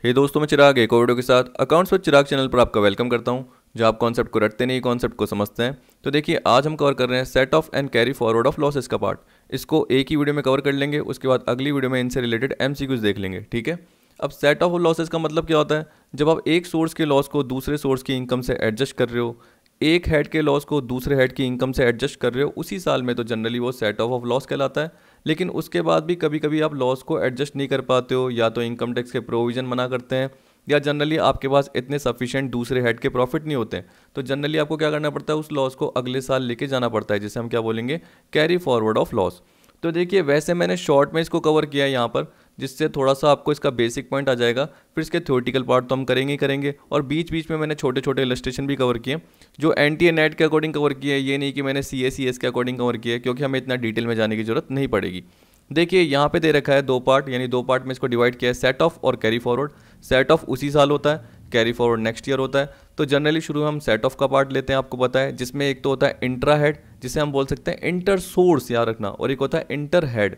हे दोस्तों, मैं चिराग एक और वीडियो के साथ अकाउंट्स विद चिराग चैनल पर आपका वेलकम करता हूं, जहां आप कॉन्सेप्ट को रटते नहीं कॉन्सेप्ट को समझते हैं। तो देखिए, आज हम कवर कर रहे हैं set of and carry forward of losses का पार्ट। इसको एक ही वीडियो में कवर कर लेंगे, उसके बाद अगली वीडियो में इनसे रिलेटेड एमसीक्यूज देख लेंगे। ठीक है। अब सेट ऑफ लॉसेस का मतलब क्या होता है? जब आप एक सोर्स के लॉस को दूसरे सोर्स की इनकम से एडजस्ट कर रहे हो, एक हेड के लॉस को दूसरे हेड की इनकम से एडजस्ट कर रहे हो उसी साल में, तो जनरली वो सेट ऑफ लॉस कहलाता है। लेकिन उसके बाद भी कभी कभी आप लॉस को एडजस्ट नहीं कर पाते हो, या तो इनकम टैक्स के प्रोविजन मना करते हैं, या जनरली आपके पास इतने सफिशिएंट दूसरे हेड के प्रॉफिट नहीं होते हैं। तो जनरली आपको क्या करना पड़ता है, उस लॉस को अगले साल लेके जाना पड़ता है, जिसे हम क्या बोलेंगे, कैरी फॉरवर्ड ऑफ लॉस। तो देखिए, वैसे मैंने शॉर्ट में इसको कवर किया है यहाँ पर, जिससे थोड़ा सा आपको इसका बेसिक पॉइंट आ जाएगा। फिर इसके थ्योरेटिकल पार्ट तो हम करेंगे ही करेंगे, और बीच बीच में मैंने छोटे छोटे इलस्ट्रेशन भी कवर किए, जो एनटीए नेट के अकॉर्डिंग कवर किए हैं। ये नहीं कि मैंने सीएसीएस के अकॉर्डिंग कवर किया है, क्योंकि हमें इतना डिटेल में जाने की जरूरत नहीं पड़ेगी। देखिए, यहाँ पे दे रखा है दो पार्ट, यानी दो पार्ट में इसको डिवाइड किया है, सेट ऑफ और कैरी फॉरवर्ड। सेट ऑफ उसी साल होता है, कैरी फॉरवर्ड नेक्स्ट ईयर होता है। तो जनरली शुरू में हम सेट ऑफ का पार्ट लेते हैं, आपको पता है, जिसमें एक तो होता है इंट्रा हेड, जिसे हम बोल सकते हैं इंटर सोर्स, याद रखना, और एक होता है इंटर हेड।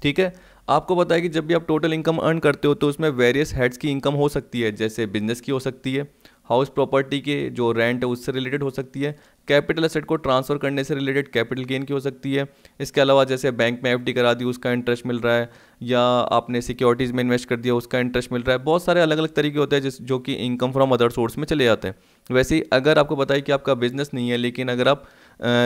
ठीक है। आपको पता है कि जब भी आप टोटल इनकम अर्न करते हो तो उसमें वेरियस हेड्स की इनकम हो सकती है, जैसे बिजनेस की हो सकती है, हाउस प्रॉपर्टी के जो रेंट है उससे रिलेटेड हो सकती है, कैपिटल एसेट को ट्रांसफर करने से रिलेटेड कैपिटल गेन की हो सकती है। इसके अलावा जैसे बैंक में एफडी करा दी, उसका इंटरेस्ट मिल रहा है, या आपने सिक्योरिटीज़ में इन्वेस्ट कर दिया, उसका इंटरेस्ट मिल रहा है। बहुत सारे अलग अलग तरीके होते हैं जो कि इनकम फ्रॉम अदर सोर्स में चले जाते हैं। वैसे ही अगर आपको पता है कि आपका बिजनेस नहीं है, लेकिन अगर आप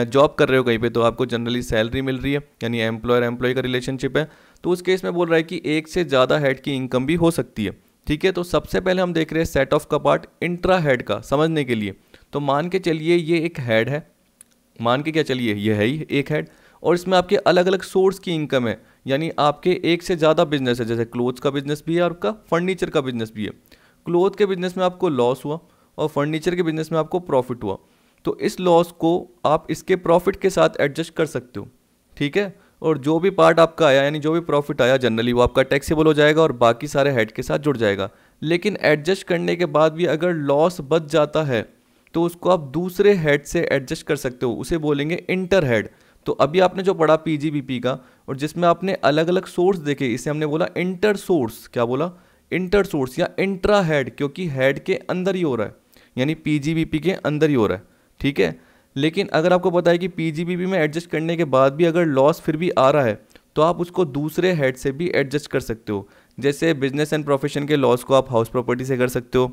जॉब कर रहे हो कहीं पे, तो आपको जनरली सैलरी मिल रही है, यानी एम्प्लॉयर एम्प्लॉय का रिलेशनशिप है, तो उस केस में बोल रहा है कि एक से ज़्यादा हेड की इनकम भी हो सकती है। ठीक है। तो सबसे पहले हम देख रहे हैं सेट ऑफ का पार्ट इंट्रा हेड का, समझने के लिए। तो मान के चलिए ये एक हेड है, मान के क्या चलिए ये है ही एक हेड, और इसमें आपके अलग अलग सोर्स की इनकम है, यानी आपके एक से ज़्यादा बिजनेस है, जैसे क्लोथ्स का बिजनेस भी है और आपका फर्नीचर का बिजनेस भी है। क्लोथ के बिजनेस में आपको लॉस हुआ और फर्नीचर के बिजनेस में आपको प्रॉफिट हुआ, तो इस लॉस को आप इसके प्रॉफिट के साथ एडजस्ट कर सकते हो। ठीक है। और जो भी पार्ट आपका आया, यानी जो भी प्रॉफिट आया, जनरली वो आपका टैक्सेबल हो जाएगा और बाकी सारे हेड के साथ जुड़ जाएगा। लेकिन एडजस्ट करने के बाद भी अगर लॉस बच जाता है, तो उसको आप दूसरे हेड से एडजस्ट कर सकते हो, उसे बोलेंगे इंटर हेड। तो अभी आपने जो पढ़ा पीजीबीपी का, और जिसमें आपने अलग अलग सोर्स देखे, इसे हमने बोला इंटर सोर्स। क्या बोला? इंटर सोर्स या इंट्रा हेड, क्योंकि हेड के अंदर ही हो रहा है, यानी पीजीबीपी के अंदर ही हो रहा है। ठीक है। लेकिन अगर आपको पता है कि पीजीबीपी में एडजस्ट करने के बाद भी अगर लॉस फिर भी आ रहा है, तो आप उसको दूसरे हेड से भी एडजस्ट कर सकते हो। जैसे बिजनेस एंड प्रोफेशन के लॉस को आप हाउस प्रॉपर्टी से कर सकते हो,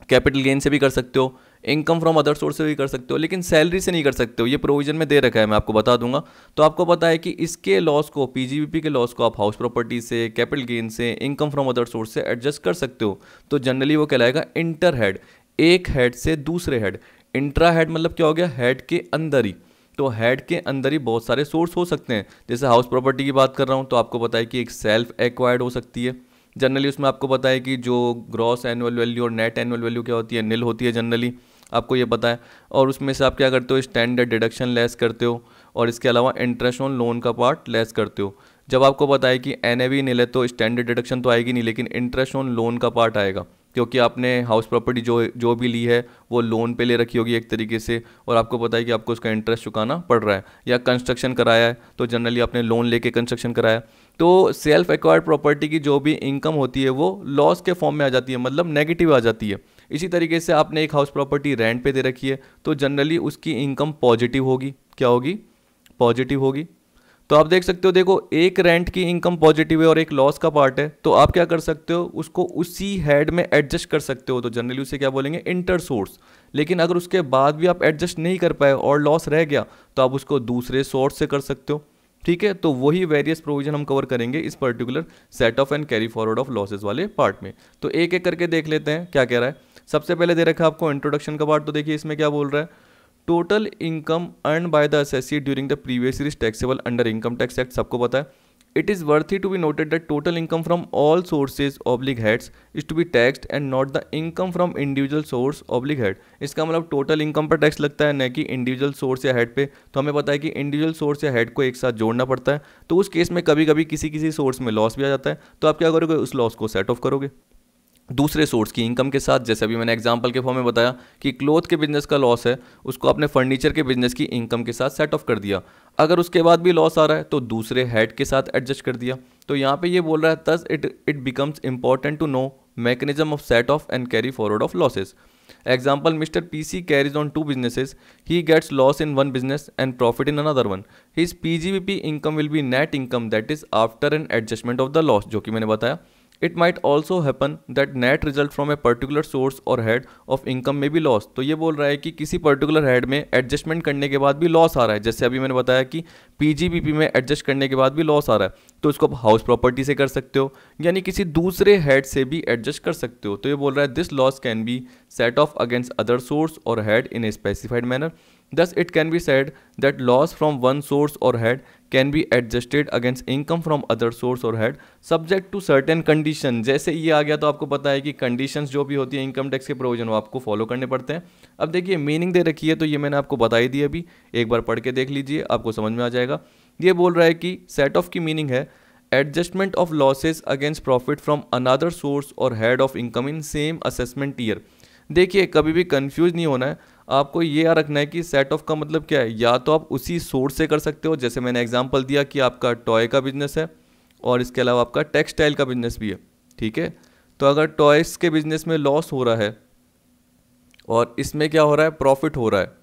कैपिटल गेन से भी कर सकते हो, इनकम फ्रॉम अदर सोर्स से भी कर सकते हो, लेकिन सैलरी से नहीं कर सकते हो। ये प्रोविजन में दे रखा है, मैं आपको बता दूंगा। तो आपको पता है कि इसके लॉस को, पीजीबीपी के लॉस को आप हाउस प्रॉपर्टी से, कैपिटल गेन से, इनकम फ्रॉम अदर सोर्स से एडजस्ट कर सकते हो। तो जनरली वो कहलाएगा इंटर हेड, एक हेड से दूसरे हेड। इंट्रा हेड मतलब क्या हो गया? हेड के अंदर ही। तो हेड के अंदर ही बहुत सारे सोर्स हो सकते हैं। जैसे हाउस प्रॉपर्टी की बात कर रहा हूँ, तो आपको पता है कि एक सेल्फ एक्वायर्ड हो सकती है। जनरली उसमें आपको पता है कि जो ग्रॉस एनुअल वैल्यू और नेट एनुअल वैल्यू क्या होती है, निल होती है जनरली, आपको ये पता है। और उसमें से आप क्या करते हो, स्टैंडर्ड डिडक्शन लेस करते हो, और इसके अलावा इंटरेस्ट ऑन लोन का पार्ट लेस करते हो। जब आपको पता है कि एनएवी निल है, तो स्टैंडर्ड डिडक्शन तो आएगी नहीं, लेकिन इंटरेस्ट ऑन लोन का पार्ट आएगा, क्योंकि आपने हाउस प्रॉपर्टी जो भी ली है वो लोन पे ले रखी होगी एक तरीके से, और आपको पता है कि आपको उसका इंटरेस्ट चुकाना पड़ रहा है। या कंस्ट्रक्शन कराया है, तो जनरली आपने लोन लेके कंस्ट्रक्शन कराया। तो सेल्फ एक्वायर्ड प्रॉपर्टी की जो भी इनकम होती है वो लॉस के फॉर्म में आ जाती है, मतलब नेगेटिव आ जाती है। इसी तरीके से आपने एक हाउस प्रॉपर्टी रेंट पे दे रखी है, तो जनरली उसकी इनकम पॉजिटिव होगी। क्या होगी? पॉजिटिव होगी। तो आप देख सकते हो, देखो, एक रेंट की इनकम पॉजिटिव है और एक लॉस का पार्ट है, तो आप क्या कर सकते हो, उसको उसी हेड में एडजस्ट कर सकते हो। तो जनरली उसे क्या बोलेंगे? Inter source. लेकिन अगर उसके बाद भी आप एडजस्ट नहीं कर पाए और लॉस रह गया, तो आप उसको दूसरे सोर्स से कर सकते हो। ठीक है। तो वही वेरियस प्रोविजन हम कवर करेंगे इस particular set of and carry forward of losses वाले पार्ट में। तो एक एक करके देख लेते हैं क्या कह रहा है। सबसे पहले दे रखा है आपको इंट्रोडक्शन का पार्ट। तो देखिए इसमें क्या बोल रहा है, total income earn by the assessee during the previous year is taxable under income tax act, सबको पता है। It is worthy to be noted that total income from all sources oblique heads is to be taxed and not the income from individual source oblique head. इसका मतलब total income पर tax लगता है, न कि इंडिविजुअल सोर्स या head पे। तो हमें पता है कि इंडिविजुअल सोर्स या हेड को एक साथ जोड़ना पड़ता है। तो उस केस में कभी कभी किसी किसी सोर्स में लॉस भी आ जाता है, तो आप क्या करोगे, उस लॉस को सेट ऑफ करोगे दूसरे सोर्स की इनकम के साथ। जैसे अभी मैंने एग्जांपल के फॉर्म में बताया कि क्लोथ के बिजनेस का लॉस है, उसको आपने फर्नीचर के बिजनेस की इनकम के साथ सेट ऑफ कर दिया। अगर उसके बाद भी लॉस आ रहा है, तो दूसरे हेड के साथ एडजस्ट कर दिया। तो यहाँ पे ये बोल रहा है, thus it becomes important to know mechanism of set off and carry forward of losses. Example, Mr. PC carries on two businesses. He gets loss in one business and profit in another one. His PGBP income will be net income, that is after an adjustment of the loss, जो कि मैंने बताया. It might also happen that net result from a particular source or head of income may be loss. तो ये बोल रहा है कि किसी पर्टिकुलर हेड में एडजस्टमेंट करने के बाद भी लॉस आ रहा है. जैसे अभी मैंने बताया कि पीजीबीपी में एडजस्ट करने के बाद भी लॉस आ रहा है, तो इसको आप हाउस प्रॉपर्टी से कर सकते हो, यानी किसी दूसरे हेड से भी एडजस्ट कर सकते हो. तो ये बोल रहा है this loss can be set off against other source or head in a specified manner. Thus, it can be said that loss from one source or head can be adjusted against income from other source or head subject to certain condition. जैसे ये आ गया तो आपको पता है कि conditions जो भी होती है इनकम टैक्स के प्रोविजन वो आपको फॉलो करने पड़ते हैं. अब देखिए मीनिंग दे रखी है तो ये मैंने आपको बता ही दी अभी, एक बार पढ़ के देख लीजिए आपको समझ में आ जाएगा. ये बोल रहा है कि सेट ऑफ की मीनिंग है adjustment of losses against profit from another source or head of income in same assessment year. देखिए कभी भी कंफ्यूज नहीं होना है, आपको ये याद रखना है कि सेट ऑफ का मतलब क्या है. या तो आप उसी सोर्स से कर सकते हो, जैसे मैंने एग्जांपल दिया कि आपका टॉय का बिजनेस है और इसके अलावा आपका टेक्सटाइल का बिजनेस भी है. ठीक है, तो अगर टॉयस के बिजनेस में लॉस हो रहा है और इसमें क्या हो रहा है, प्रॉफिट हो रहा है,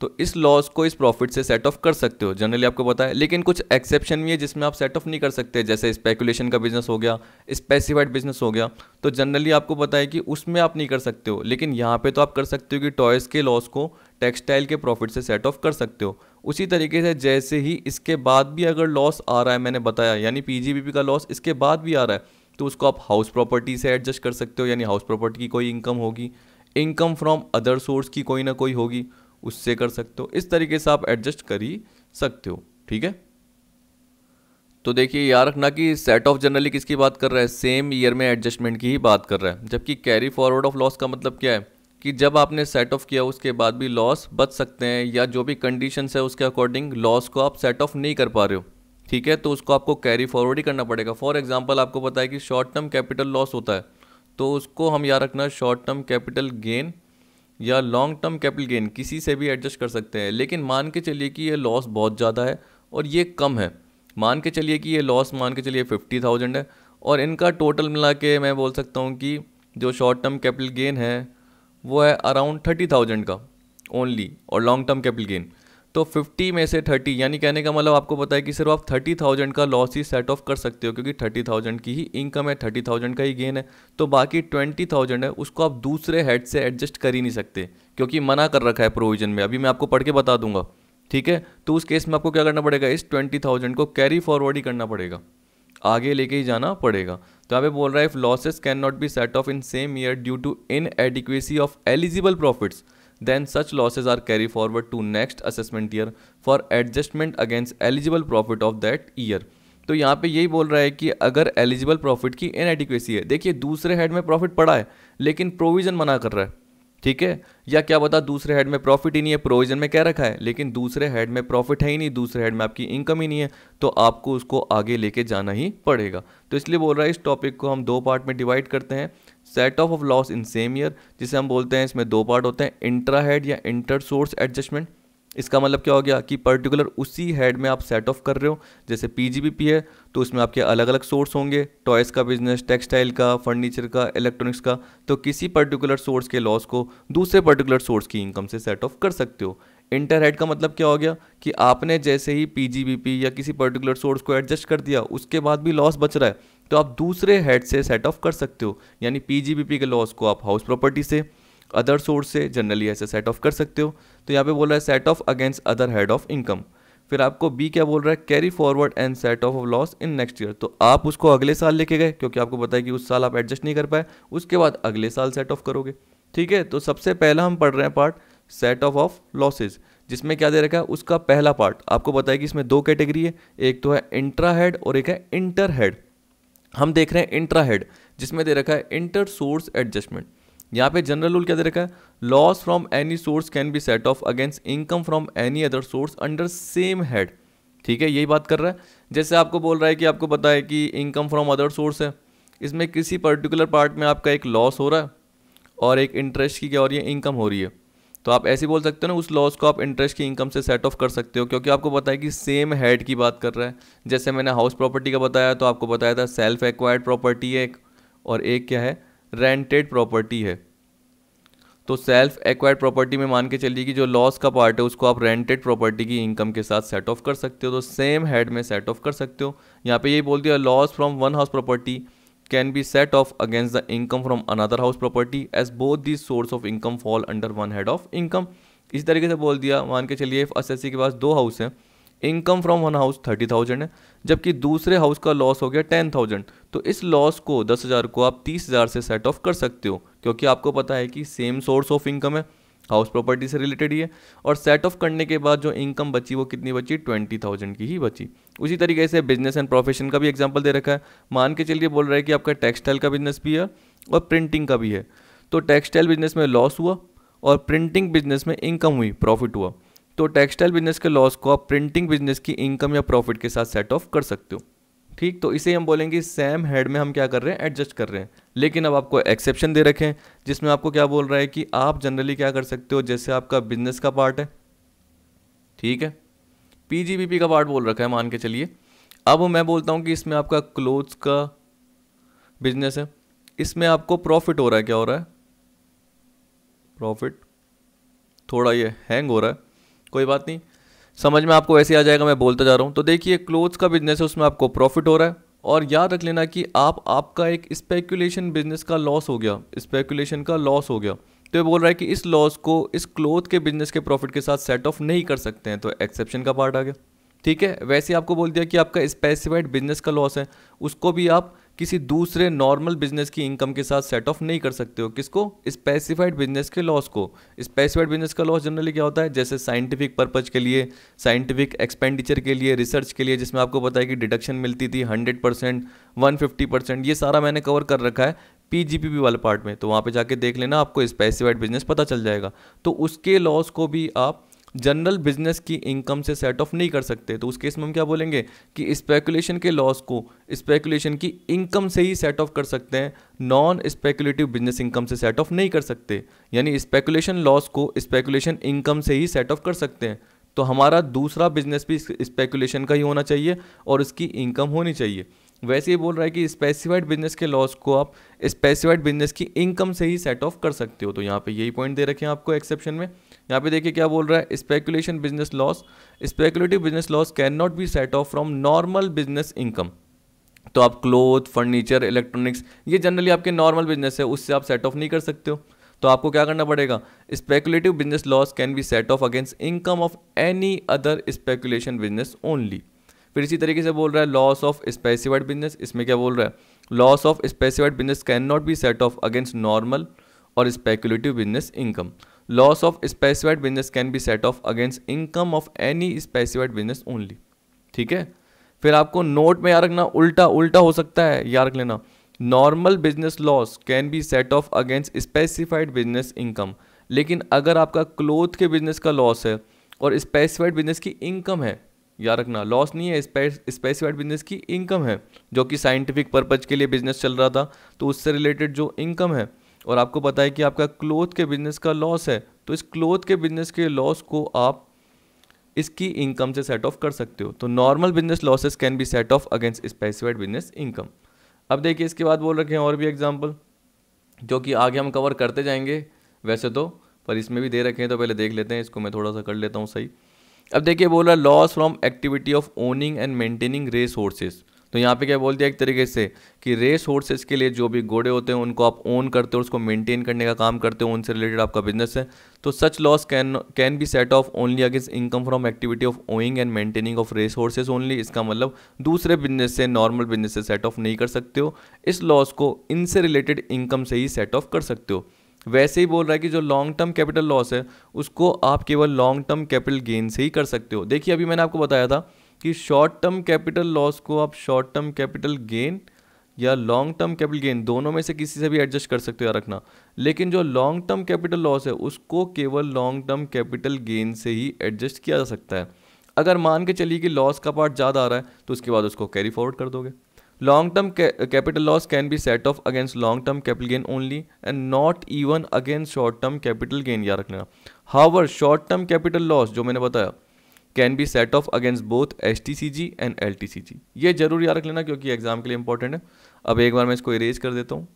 तो इस लॉस को इस प्रॉफिट से सेट ऑफ कर सकते हो, जनरली आपको पता है. लेकिन कुछ एक्सेप्शन भी है जिसमें आप सेट ऑफ नहीं कर सकते, जैसे स्पेकुलेशन का बिजनेस हो गया, स्पेसिफाइड बिजनेस हो गया, तो जनरली आपको पता है कि उसमें आप नहीं कर सकते हो. लेकिन यहाँ पे तो आप कर सकते हो कि टॉयज़ के लॉस को टेक्सटाइल के प्रॉफिट से सेट ऑफ कर सकते हो. उसी तरीके से जैसे ही इसके बाद भी अगर लॉस आ रहा है, मैंने बताया यानी पीजीबीपी का लॉस इसके बाद भी आ रहा है, तो उसको आप हाउस प्रॉपर्टी से एडजस्ट कर सकते हो, यानी हाउस प्रॉपर्टी की कोई इनकम होगी, इनकम फ्रॉम अदर सोर्स की कोई ना कोई होगी, उससे कर सकते हो. इस तरीके से आप एडजस्ट कर ही सकते हो. ठीक है, तो देखिए याद रखना कि सेट ऑफ जनरली किसकी बात कर रहा है, सेम ईयर में एडजस्टमेंट की ही बात कर रहा है. जबकि कैरी फॉरवर्ड ऑफ लॉस का मतलब क्या है कि जब आपने सेट ऑफ किया उसके बाद भी लॉस बच सकते हैं, या जो भी कंडीशंस है उसके अकॉर्डिंग लॉस को आप सेट ऑफ नहीं कर पा रहे हो. ठीक है, तो उसको आपको कैरी फॉरवर्ड ही करना पड़ेगा. फॉर एग्जाम्पल आपको पता है कि शॉर्ट टर्म कैपिटल लॉस होता है, तो उसको हम याद रखना शॉर्ट टर्म कैपिटल गेन या लॉन्ग टर्म कैपिटल गेन किसी से भी एडजस्ट कर सकते हैं. लेकिन मान के चलिए कि ये लॉस बहुत ज़्यादा है और ये कम है. मान के चलिए कि ये लॉस मान के चलिए 50,000 है और इनका टोटल मिला के मैं बोल सकता हूँ कि जो शॉर्ट टर्म कैपिटल गेन है वो है अराउंड 30,000 का ओनली, और लॉन्ग टर्म कैपिटल गेन तो 50 में से 30, यानी कहने का मतलब आपको पता है कि सिर्फ आप 30,000 का लॉस ही सेट ऑफ कर सकते हो, क्योंकि 30,000 की ही इनकम है, 30,000 का ही गेन है. तो बाकी 20,000 है उसको आप दूसरे हेड से एडजस्ट कर ही नहीं सकते, क्योंकि मना कर रखा है प्रोविजन में. अभी मैं आपको पढ़ के बता दूंगा. ठीक है, तो उस केस में आपको क्या करना पड़ेगा, इस 20,000 को कैरी फॉरवर्ड ही करना पड़ेगा, आगे लेके ही जाना पड़ेगा. तो यहाँ पे बोल रहा है if losses can not be set off in same year due to inadequacy of eligible profits, then such losses are carry forward to next assessment year for adjustment against eligible profit of that year. तो यहाँ पे यही बोल रहा है कि अगर eligible profit की इनएडिक्वेसी है, देखिए दूसरे हेड में प्रॉफिट पड़ा है लेकिन प्रोविजन मना कर रहा है. ठीक है, या क्या बता दूसरे हेड में प्रॉफिट ही नहीं है, प्रोविजन में क्या रखा है, लेकिन दूसरे हेड में प्रॉफिट है ही नहीं, दूसरे हेड में आपकी इनकम ही नहीं है, तो आपको उसको आगे लेके जाना ही पड़ेगा. तो इसलिए बोल रहा है इस टॉपिक को हम दो पार्ट में डिवाइड करते हैं. Set of of loss in same year, जिसे हम बोलते हैं, इसमें दो पार्ट होते हैं, इंट्रा हेड या इंटर सोर्स एडजस्टमेंट. इसका मतलब क्या हो गया कि पर्टिकुलर उसी हेड में आप सेट ऑफ कर रहे हो. जैसे पीजीबीपी है तो उसमें आपके अलग अलग सोर्स होंगे, टॉयज़ का बिजनेस, टेक्सटाइल का, फर्नीचर का, इलेक्ट्रॉनिक्स का, तो किसी पर्टिकुलर सोर्स के लॉस को दूसरे पर्टिकुलर सोर्स की इनकम से सेट ऑफ कर सकते हो. इंटर हेड का मतलब क्या हो गया कि आपने जैसे ही पीजीबीपी या किसी पर्टिकुलर सोर्स को एडजस्ट कर दिया उसके बाद भी लॉस बच रहा है, तो आप दूसरे हेड से सेट ऑफ कर सकते हो, यानी पीजीबीपी के लॉस को आप हाउस प्रॉपर्टी से, अदर सोर्स से जनरली ऐसे सेट ऑफ कर सकते हो. तो यहाँ पे बोल रहा है set off against other head of income. फिर आपको बी क्या बोल रहा है, carry forward and set off loss in next year. तो आप उसको अगले साल लेके गए, क्योंकि आपको पता है कि उस साल आप एडजस्ट नहीं कर पाए, उसके बाद अगले साल सेट ऑफ करोगे. ठीक है, तो सबसे पहला हम पढ़ रहे हैं पार्ट सेट ऑफ लॉसेज, जिसमें क्या दे रखा है, उसका पहला पार्ट आपको पता है कि इसमें दो कैटेगरी है, एक तो है इंट्रा हेड और एक है इंटर हेड. हम देख रहे हैं इंट्रा हेड, जिसमें दे रखा है इंटर सोर्स एडजस्टमेंट. यहाँ पे जनरल रूल क्या दे रखा है, loss from any source can be set off against income from any other source under same head. ठीक है, यही बात कर रहा है. जैसे आपको बोल रहा है कि आपको पता है कि इनकम फ्रॉम अदर सोर्स है, इसमें किसी पर्टिकुलर पार्ट में आपका एक लॉस हो रहा है और एक इंटरेस्ट की क्या हो रही है, इनकम हो रही है. तो आप ऐसे बोल सकते हो ना, उस लॉस को आप इंटरेस्ट की इनकम से सेट ऑफ कर सकते हो, क्योंकि आपको पता है कि सेम हेड की बात कर रहा है. जैसे मैंने हाउस प्रॉपर्टी का बताया तो आपको बताया था सेल्फ एक्वायर्ड प्रॉपर्टी है एक, और एक क्या है, रेंटेड प्रॉपर्टी है। तो सेल्फ एक्वायर्ड प्रॉपर्टी में मान के चलिए कि जो लॉस का पार्ट है उसको आप रेंटेड प्रॉपर्टी की इनकम के साथ सेट ऑफ कर सकते हो, तो सेम हेड में सेट ऑफ कर सकते हो। यहाँ पे यही बोल दिया, loss from one house property can be set off against the income from another house property as both the source of income fall under one head of income. इस तरीके से बोल दिया, मान के चलिए एसएससी के पास 2 हाउस हैं, इनकम फ्रॉम वन हाउस 30,000 है, जबकि दूसरे हाउस का लॉस हो गया 10,000, तो इस लॉस को 10,000 को आप 30,000 से सेट ऑफ कर सकते हो, क्योंकि आपको पता है कि सेम सोर्स ऑफ इनकम है, हाउस प्रॉपर्टी से रिलेटेड ही है। और सेट ऑफ करने के बाद जो इनकम बची वो कितनी बची, 20,000 की ही बची। उसी तरीके से बिजनेस एंड प्रोफेशन का भी एग्जाम्पल दे रखा है। मान के चलिए बोल रहा है कि आपका टेक्सटाइल का बिजनेस भी है और प्रिंटिंग का भी है, तो टेक्सटाइल बिजनेस में लॉस हुआ और प्रिंटिंग बिजनेस में इनकम हुई, प्रॉफिट हुआ, तो टेक्सटाइल बिजनेस के लॉस को आप प्रिंटिंग बिजनेस की इनकम या प्रॉफिट के साथ सेट ऑफ कर सकते हो। ठीक, तो इसे हम बोलेंगे सेम हेड में हम क्या कर रहे हैं, एडजस्ट कर रहे हैं। लेकिन अब आपको एक्सेप्शन दे रखे हैं जिसमें आपको क्या बोल रहा है कि आप जनरली क्या कर सकते हो, जैसे आपका बिजनेस का पार्ट है, ठीक है, पीजीबीपी का पार्ट बोल रखा है मान के चलिए। अब मैं बोलता हूँ कि इसमें आपका क्लोथ्स का बिजनेस है, इसमें आपको प्रॉफिट हो रहा है, क्या हो रहा है, प्रॉफिट, थोड़ा ये हैंग हो रहा है, कोई बात नहीं, समझ में आपको वैसे आ जाएगा, मैं बोलता जा रहा हूँ। तो देखिए क्लोथ्स का बिजनेस है, उसमें आपको प्रॉफिट हो रहा है, और याद रख लेना कि आपका एक स्पेकुलेशन बिजनेस का लॉस हो गया, स्पेकुलेशन का लॉस हो गया, तो ये बोल रहा है कि इस लॉस को इस क्लोथ के बिजनेस के प्रॉफिट के साथ सेट ऑफ नहीं कर सकते हैं, तो एक्सेप्शन का पार्ट आ गया। ठीक है, वैसे आपको बोल दिया कि आपका स्पेसिफाइड बिजनेस का लॉस है, उसको भी आप किसी दूसरे नॉर्मल बिजनेस की इनकम के साथ सेट ऑफ नहीं कर सकते हो। किसको, स्पेसिफाइड बिजनेस के लॉस को। स्पेसिफाइड बिजनेस का लॉस जनरली क्या होता है, जैसे साइंटिफिक पर्पज के लिए, साइंटिफिक एक्सपेंडिचर के लिए, रिसर्च के लिए, जिसमें आपको पता है कि डिडक्शन मिलती थी 100%, 150%, ये सारा मैंने कवर कर रखा है पीजीपीपी वाले पार्ट में, तो वहाँ पे जाके देख लेना, आपको स्पेसिफाइड बिजनेस पता चल जाएगा। तो उसके लॉस को भी आप जनरल बिजनेस की इनकम से सेट ऑफ नहीं कर सकते, तो उस केस में हम क्या बोलेंगे कि स्पेकुलेशन के लॉस को स्पेकुलेशन की इनकम से ही सेट ऑफ कर सकते हैं, नॉन स्पेकुलेटिव बिजनेस इनकम से सेट ऑफ नहीं कर सकते। यानी स्पेकुलेशन लॉस को स्पेकुलेशन इनकम से ही सेट ऑफ कर सकते हैं, तो हमारा दूसरा बिजनेस भी स्पेकुलेशन का ही होना चाहिए और इसकी इनकम होनी चाहिए। वैसे ही बोल रहा है कि स्पेसिफाइड बिजनेस के लॉस को आप स्पेसिफाइड बिजनेस की इनकम से ही सेट ऑफ कर सकते हो, तो यहाँ पे यही पॉइंट दे रखे हैं आपको एक्सेप्शन में। यहाँ पे देखिए क्या बोल रहा है, speculation business loss, speculative business loss can not be set of from normal business income. तो आप क्लोथ, फर्नीचर, इलेक्ट्रॉनिक्स, ये जनरली आपके नॉर्मल बिजनेस है, उससे आप सेट ऑफ नहीं कर सकते हो, तो आपको क्या करना पड़ेगा, speculative business loss can be set off against income of any other speculation business only. फिर इसी तरीके से बोल रहा है लॉस ऑफ स्पेसिफाइड बिजनेस, इसमें क्या बोल रहा है, loss of specified business can not be set off against normal or speculative business income. Loss of specified business can be set off against income of any specified business only. ठीक है, फिर आपको note में याद रखना, उल्टा उल्टा हो सकता है, याद रख लेना, normal business loss can be set off against specified business income. लेकिन अगर आपका क्लोथ के बिजनेस का लॉस है और स्पेसिफाइड बिजनेस की इनकम है, याद रखना लॉस नहीं है, स्पेसिफाइड बिजनेस की इनकम है, जो कि साइंटिफिक पर्पज के लिए बिजनेस चल रहा था, तो उससे रिलेटेड जो इनकम है, और आपको पता है कि आपका क्लोथ के बिजनेस का लॉस है, तो इस क्लोथ के बिजनेस के लॉस को आप इसकी इनकम से सेट ऑफ कर सकते हो। तो normal business losses can be set off against specified business income. अब देखिए इसके बाद बोल रखे हैं और भी एग्जाम्पल, जो कि आगे हम कवर करते जाएंगे वैसे तो, पर इसमें भी दे रखे हैं, तो पहले देख लेते हैं, इसको मैं थोड़ा सा कर लेता हूँ सही। अब देखिए बोल रहा है loss from activity of owning and maintaining race horses. तो यहाँ पे क्या बोल दिया एक तरीके से कि रेस हॉर्सेस के लिए जो भी घोड़े होते हैं उनको आप ओन करते हो, उसको मेंटेन करने का काम करते हो, उनसे रिलेटेड आपका बिजनेस है, तो such loss can be set off only against income from activity of owing and maintaining of race horses only. इसका मतलब दूसरे बिजनेस से, नॉर्मल बिजनेस से सेट ऑफ नहीं कर सकते हो, इस लॉस को इनसे रिलेटेड इनकम से ही सेट ऑफ कर सकते हो। वैसे ही बोल रहा है कि जो लॉन्ग टर्म कैपिटल लॉस है उसको आप केवल लॉन्ग टर्म कैपिटल गेन से ही कर सकते हो। देखिए अभी मैंने आपको बताया था कि शॉर्ट टर्म कैपिटल लॉस को आप शॉर्ट टर्म कैपिटल गेन या लॉन्ग टर्म कैपिटल गेन दोनों में से किसी से भी एडजस्ट कर सकते हो, याद रखना। लेकिन जो लॉन्ग टर्म कैपिटल लॉस है उसको केवल लॉन्ग टर्म कैपिटल गेन से ही एडजस्ट किया जा सकता है। अगर मान के चलिए कि लॉस का पार्ट ज़्यादा आ रहा है तो उसके बाद उसको कैरी फॉरवर्ड कर दोगे। Long term capital loss can be set off against long term capital gain only and not even against short term capital gain, याद रखना। However short term capital loss जो मैंने बताया can be set off against both STCG and LTCG। ये जरूर याद रख लेना क्योंकि एग्जाम के लिए इंपॉर्टेंट है। अब एक बार मैं इसको इरेज कर देता हूँ।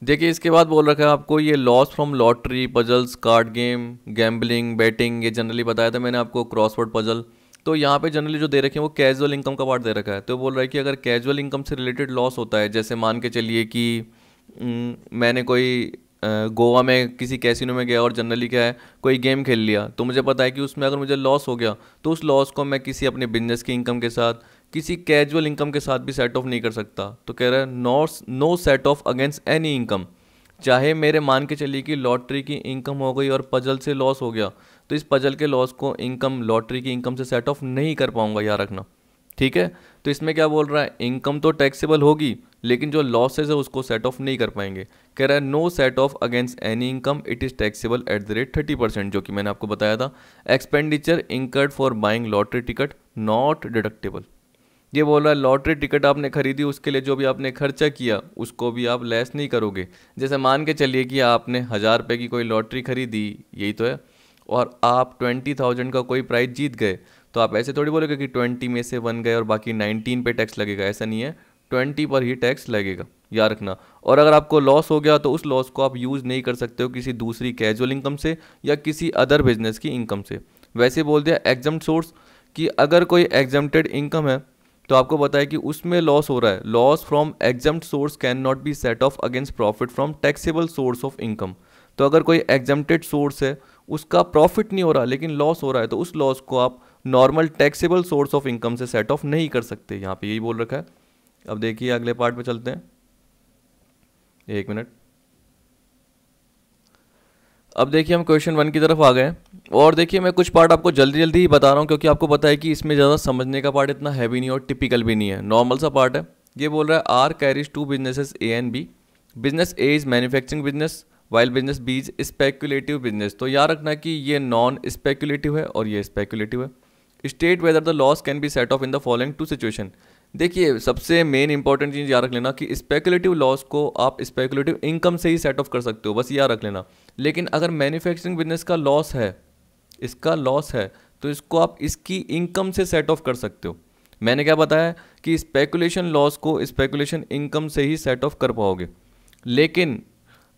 देखिए इसके बाद बोल रखा है आपको ये loss from lottery, puzzles, card game, gambling, batting, ये जनरली बताया था मैंने आपको, क्रॉसवर्ड पजल। तो यहाँ पे जनरली जो दे रखे हैं वो कैजुअल इनकम का पार्ट दे रखा है। तो बोल रहा है कि अगर कैजुअल इनकम से रिलेटेड लॉस होता है, जैसे मान के चलिए कि मैंने कोई गोवा में किसी कैसीनो में गया और जनरली क्या है कोई गेम खेल लिया, तो मुझे पता है कि उसमें अगर मुझे लॉस हो गया तो उस लॉस को मैं किसी अपने बिजनेस की इनकम के साथ, किसी कैजुअल इनकम के साथ भी सेट ऑफ नहीं कर सकता। तो कह रहा है no set off against any income. चाहे मेरे मान के चलिए कि लॉटरी की इनकम हो गई और पजल से लॉस हो गया, तो इस पजल के लॉस को इनकम लॉटरी की इनकम से सेट ऑफ नहीं कर पाऊंगा, याद रखना। ठीक है, तो इसमें क्या बोल रहा है, इनकम तो टैक्सेबल होगी लेकिन जो लॉसेज है उसको सेट ऑफ नहीं कर पाएंगे। कह रहा है no set off against any income, it is taxable at the rate 30%, जो कि मैंने आपको बताया था। Expenditure incurred for buying lottery ticket not deductible. ये बोल रहा है लॉटरी टिकट आपने खरीदी, उसके लिए जो भी आपने खर्चा किया उसको भी आप लेस नहीं करोगे। जैसे मान के चलिए कि आपने 1000 रुपये की कोई लॉटरी खरीदी, यही तो है, और आप 20,000 का कोई प्राइज जीत गए, तो आप ऐसे थोड़ी बोलोगे कि 20 में से 1 गए और बाकी 19 पे टैक्स लगेगा, ऐसा नहीं है, 20 पर ही टैक्स लगेगा, याद रखना। और अगर आपको लॉस हो गया तो उस लॉस को आप यूज़ नहीं कर सकते हो किसी दूसरी कैजुअल इनकम से या किसी अदर बिजनेस की इनकम से। वैसे बोल दिया एग्जम्प्ट सोर्स, कि अगर कोई एग्जम्प्टेड इनकम है तो आपको पता है कि उसमें लॉस हो रहा है, loss from exempt source can not be set off against profit from taxable source of income. तो अगर कोई एग्जम्प्टेड सोर्स है, उसका प्रॉफिट नहीं हो रहा लेकिन लॉस हो रहा है, तो उस लॉस को आप normal taxable source of income से सेट ऑफ नहीं कर सकते, यहाँ पे यही बोल रखा है। अब देखिए अगले पार्ट पे चलते हैं, एक मिनट। अब देखिए हम क्वेश्चन 1 की तरफ आ गए, और देखिए मैं कुछ पार्ट आपको जल्दी जल्दी ही बता रहा हूँ क्योंकि आपको पता है कि इसमें ज़्यादा समझने का पार्ट इतना हैवी नहीं और टिपिकल भी नहीं है, नॉर्मल सा पार्ट है। ये बोल रहा है R carries 2 businesses A and B, business A is manufacturing business while business B is speculative business. तो याद रखना कि ये नॉन स्पेकुलेटिव है और ये स्पेकुलेटिव है। State whether the loss can be set off in the following 2 situation. देखिए सबसे मेन इंपॉर्टेंट चीज़ याद रख लेना कि स्पेकुलेटिव लॉस को आप स्पेकुलेटिव इनकम से ही सेट ऑफ कर सकते हो, बस याद रख लेना। लेकिन अगर मैन्युफैक्चरिंग बिजनेस का लॉस है, इसका लॉस है, तो इसको आप इसकी इनकम से सेट ऑफ कर सकते हो। मैंने क्या बताया कि स्पेकुलेशन लॉस को स्पेकुलेशन इनकम से ही सेट ऑफ कर पाओगे। लेकिन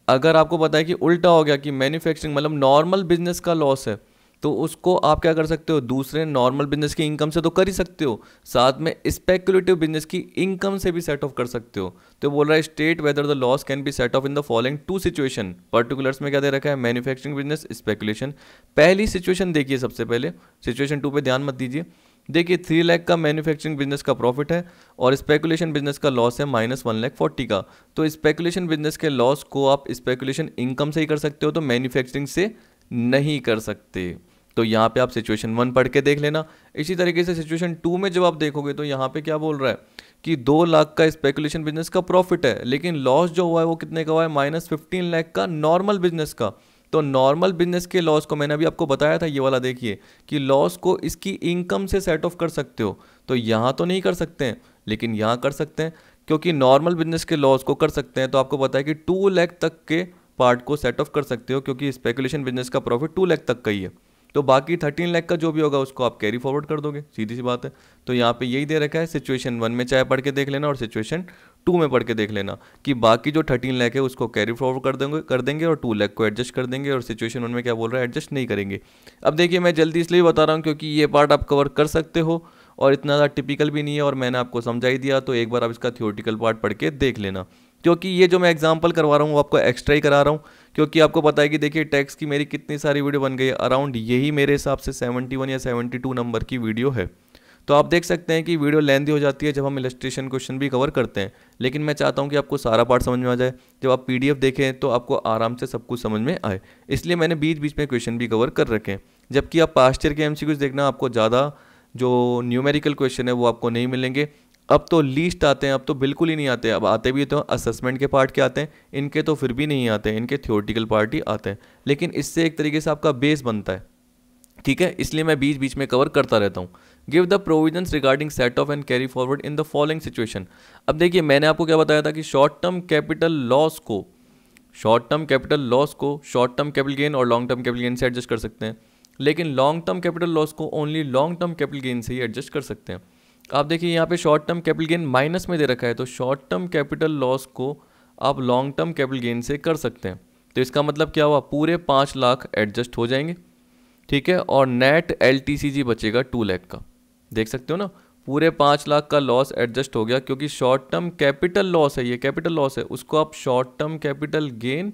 अगर आपको पता है कि उल्टा हो गया कि मैन्युफैक्चरिंग मतलब नॉर्मल बिजनेस का लॉस है, तो उसको आप क्या कर सकते हो, दूसरे नॉर्मल बिजनेस की इनकम से तो कर ही सकते हो, साथ में स्पेकुलेटिव बिजनेस की इनकम से भी सेट ऑफ कर सकते हो। तो बोल रहा है state whether the loss can be set off in the following 2 situation. Particulars में क्या दे रखा है, मैन्युफैक्चरिंग बिजनेस, स्पेकुलेशन। पहली सिचुएशन देखिए, सबसे पहले सिचुएशन 2 पे ध्यान मत दीजिए। देखिए 3 लाख का मैन्युफैक्चरिंग बिजनेस का प्रॉफिट है और स्पेकुलेशन बिजनेस का लॉस है -1,40,000 का। तो स्पेकुलेशन बिजनेस के लॉस को आप स्पेकुलेशन इनकम से ही कर सकते हो, तो मैन्युफैक्चरिंग से नहीं कर सकते। तो यहाँ पे आप सिचुएशन 1 पढ़ के देख लेना। इसी तरीके से सिचुएशन 2 में जब आप देखोगे तो यहाँ पे क्या बोल रहा है कि 2 लाख का स्पेकुलेशन बिजनेस का प्रॉफिट है, लेकिन लॉस जो हुआ है वो कितने का हुआ है, -15 लाख का नॉर्मल बिजनेस का। तो नॉर्मल बिजनेस के लॉस को मैंने अभी आपको बताया था, ये वाला देखिए कि लॉस को इसकी इनकम से सेट ऑफ कर सकते हो। तो यहाँ तो नहीं कर सकते हैं लेकिन यहाँ कर सकते हैं, क्योंकि नॉर्मल बिजनेस के लॉस को कर सकते हैं। तो आपको पता है कि 2 लाख तक के पार्ट को सेट ऑफ कर सकते हो, क्योंकि स्पेकुलेशन बिजनेस का प्रॉफिट 2 लाख तक का ही है। तो बाकी 13 लाख का जो भी होगा उसको आप कैरी फॉरवर्ड कर दोगे, सीधी सी बात है। तो यहाँ पे यही दे रखा है, सिचुएशन 1 में चाहे पढ़ के देख लेना और सिचुएशन 2 में पढ़ के देख लेना कि बाकी जो 13 लाख है उसको कैरी फॉरवर्ड कर देंगे और 2 लाख को एडजस्ट कर देंगे, और सिचुएशन 1 में क्या बोल रहा है, एडजस्ट नहीं करेंगे। अब देखिए मैं जल्दी इसलिए बता रहा हूँ क्योंकि ये पार्ट आप कवर कर सकते हो और इतना ज़्यादा टिपिकल भी नहीं है, और मैंने आपको समझा ही दिया। तो एक बार आप इसका थियोरटिकल पार्ट पढ़ के देख लेना, क्योंकि ये जो मैं एग्जांपल करवा रहा हूँ वो आपको एक्स्ट्रा ही करा रहा हूँ, क्योंकि आपको पता है कि देखिए टैक्स की मेरी कितनी सारी वीडियो बन गई है, अराउंड यही मेरे हिसाब से 71 या 72 नंबर की वीडियो है। तो आप देख सकते हैं कि वीडियो लेंथी हो जाती है जब हम इलस्ट्रेशन क्वेश्चन भी कवर करते हैं, लेकिन मैं चाहता हूं कि आपको सारा पार्ट समझ में आ जाए। जब आप पीडीएफ देखें तो आपको आराम से सब कुछ समझ में आए, इसलिए मैंने बीच बीच में क्वेश्चन भी कवर कर रखे हैं। जबकि आप पास्ट ईयर के एमसीक्यूज देखना, आपको ज़्यादा जो न्यूमेरिकल क्वेश्चन है वो आपको नहीं मिलेंगे। अब तो लीस्ट आते हैं, अब तो बिल्कुल ही नहीं आते, अब आते भी तो असेसमेंट के पार्ट के आते हैं, इनके तो फिर भी नहीं आते, इनके थ्योरेटिकल पार्ट ही आते हैं। लेकिन इससे एक तरीके से आपका बेस बनता है, ठीक है, इसलिए मैं बीच बीच में कवर करता रहता हूँ। Give the provisions regarding set of and carry forward in the following situation. अब देखिए मैंने आपको क्या बताया था कि शॉर्ट टर्म कैपिटल लॉस को शॉर्ट टर्म कैपिटल गेन और लॉन्ग टर्म कैपिटल गेन से एडजस्ट कर सकते हैं, लेकिन लॉन्ग टर्म कैपिटल लॉस को only long term capital gain से ही एडजस्ट कर सकते हैं। आप देखिए यहाँ पे short term capital gain minus में दे रखा है, तो शॉर्ट टर्म कैपिटल लॉस को आप लॉन्ग टर्म कैपिटल गेन से कर सकते हैं। तो इसका मतलब क्या हुआ, पूरे 5 लाख एडजस्ट हो जाएंगे, ठीक है, और नेट LTCG बचेगा 2 लाख का। देख सकते हो ना, पूरे 5 लाख का लॉस एडजस्ट हो गया, क्योंकि शॉर्ट टर्म कैपिटल लॉस है, ये कैपिटल लॉस है, उसको आप शॉर्ट टर्म कैपिटल गेन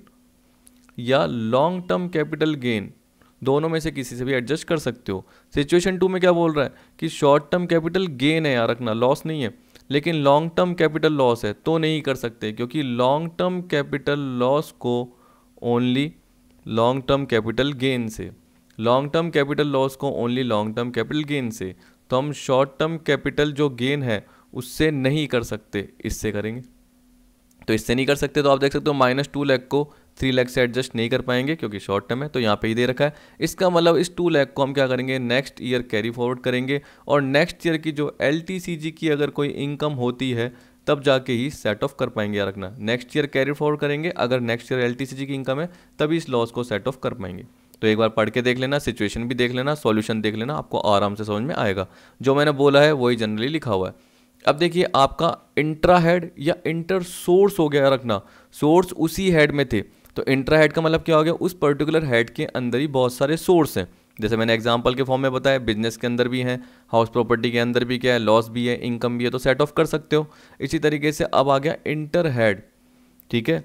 या लॉन्ग टर्म कैपिटल गेन दोनों में से किसी से भी एडजस्ट कर सकते हो। सिचुएशन 2 में क्या बोल रहा है कि शॉर्ट टर्म कैपिटल गेन है, याद रखना, लॉस नहीं है, लेकिन लॉन्ग टर्म कैपिटल लॉस है, तो नहीं कर सकते, क्योंकि लॉन्ग टर्म कैपिटल लॉस को only long term capital gain से, लॉन्ग टर्म कैपिटल लॉस को only long term capital gain से, तो हम शॉर्ट टर्म कैपिटल जो गेन है उससे नहीं कर सकते, इससे करेंगे। तो इससे नहीं कर सकते, तो आप देख सकते हो -2 लाख को 3 लाख से एडजस्ट नहीं कर पाएंगे, क्योंकि शॉर्ट टर्म है, तो यहाँ पे ही दे रखा है। इसका मतलब इस 2 लाख को हम क्या करेंगे, नेक्स्ट ईयर कैरी फॉरवर्ड करेंगे, और नेक्स्ट ईयर की जो LTCG की अगर कोई इनकम होती है तब जाके ही सेट ऑफ कर पाएंगे, याद रखना, नेक्स्ट ईयर कैरी फॉरवर्ड करेंगे, अगर नेक्स्ट ईयर LTCG की इनकम है तभी इस लॉस को सेट ऑफ कर पाएंगे। तो एक बार पढ़ के देख लेना, सिचुएशन भी देख लेना, सॉल्यूशन देख लेना, आपको आराम से समझ में आएगा। जो मैंने बोला है वही जनरली लिखा हुआ है। अब देखिए आपका इंट्रा हेड या इंटर सोर्स हो गया, रखना, सोर्स उसी हेड में थे, तो इंट्रा हेड का मतलब क्या हो गया, उस पर्टिकुलर हेड के अंदर ही बहुत सारे सोर्स हैं, जैसे मैंने एग्जांपल के फॉर्म में बताया, बिजनेस के अंदर भी हैं, हाउस प्रॉपर्टी के अंदर भी क्या है, लॉस भी है, इनकम भी है, तो सेट ऑफ कर सकते हो। इसी तरीके से अब आ गया इंटर हेड, ठीक है,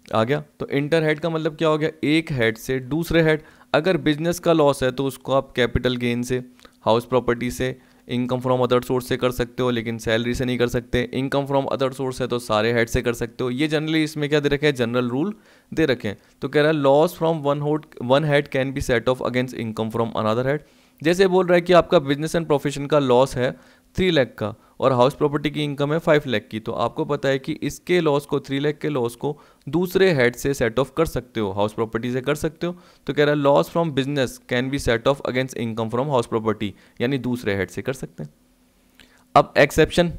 आ गया, तो इंटर हेड का मतलब क्या हो गया, एक हेड से दूसरे हेड, अगर बिजनेस का लॉस है तो उसको आप कैपिटल गेन से, हाउस प्रॉपर्टी से, इनकम फ्रॉम अदर सोर्स से कर सकते हो, लेकिन सैलरी से नहीं कर सकते। इनकम फ्रॉम अदर सोर्स है तो सारे हेड से कर सकते हो। ये जनरली इसमें क्या दे रखे हैं, जनरल रूल दे रखे हैं। तो कह रहा है loss from one head can be set off against income from another head. जैसे बोल रहा है कि आपका बिजनेस एंड प्रोफेशन का लॉस है 3 लाख का और हाउस प्रॉपर्टी की इनकम है 5 लाख की, तो आपको पता है कि इसके लॉस को, 3 लाख के लॉस को दूसरे हेड से सेट ऑफ कर सकते हो, हाउस प्रॉपर्टी से कर सकते हो। तो कह रहा है loss from business can be set off against income from house property, यानी दूसरे हेड से कर सकते हैं। अब एक्सेप्शन,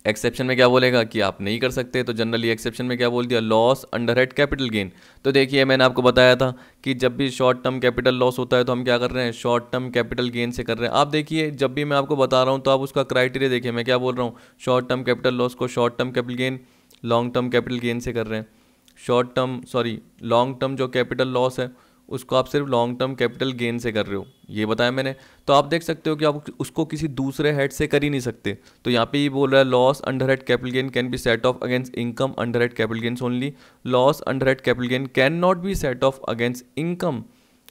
एक्सेप्शन में क्या बोलेगा कि आप नहीं कर सकते, तो जनरली एक्सेप्शन में क्या बोल दिया, loss under head capital gain. तो देखिए मैंने आपको बताया था कि जब भी शॉर्ट टर्म कैपिटल लॉस होता है तो हम क्या कर रहे हैं, शॉर्ट टर्म कैपिटल गेन से कर रहे हैं। आप देखिए जब भी मैं आपको बता रहा हूँ तो आप उसका क्राइटेरिया देखिए, मैं क्या बोल रहा हूँ, शॉर्ट टर्म कैपिटल लॉस को short term capital gain, long term capital gain से कर रहे हैं। शॉर्ट टर्म लॉन्ग टर्म जो कैपिटल लॉस है उसको आप सिर्फ लॉन्ग टर्म कैपिटल गेन से कर रहे हो, ये बताया मैंने। तो आप देख सकते हो कि आप उसको किसी दूसरे हेड से कर ही नहीं सकते। तो यहाँ पे ही बोल रहा है loss under head capital gain can be set off against income under head capital gains only, loss under head capital gain can not be set off against income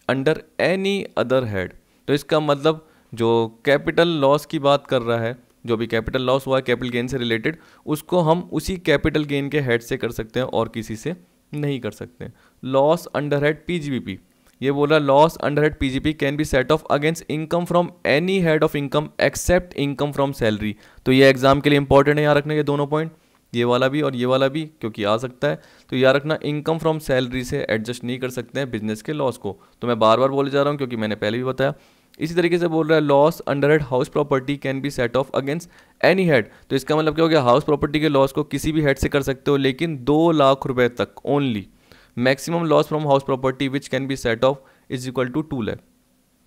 under any other head. तो इसका मतलब जो capital loss की बात कर रहा है, जो भी कैपिटल लॉस हुआ है कैपिटल गेन से रिलेटेड, उसको हम उसी कैपिटल गेन के हेड से कर सकते हैं और किसी से नहीं कर सकते। लॉस अंडर हेड PGBP, ये बोला loss under head PGP can be set off against income from any head of income except income from salary. तो ये एग्जाम के लिए इंपॉर्टेंट है, यहाँ रखने के दोनों पॉइंट, ये वाला भी और ये वाला भी, क्योंकि आ सकता है। तो याद रखना इनकम फ्रॉम सैलरी से एडजस्ट नहीं कर सकते हैं बिजनेस के लॉस को। तो मैं बार बार बोले जा रहा हूँ क्योंकि मैंने पहले भी बताया। इसी तरीके से बोल रहा है loss under head house property can be set off against any head. तो इसका मतलब क्या हो गया, हाउस प्रॉपर्टी के लॉस को किसी भी हेड से कर सकते हो, लेकिन 2 लाख रुपए तक only. Maximum loss from house property which can be set off is equal to 2 lakh,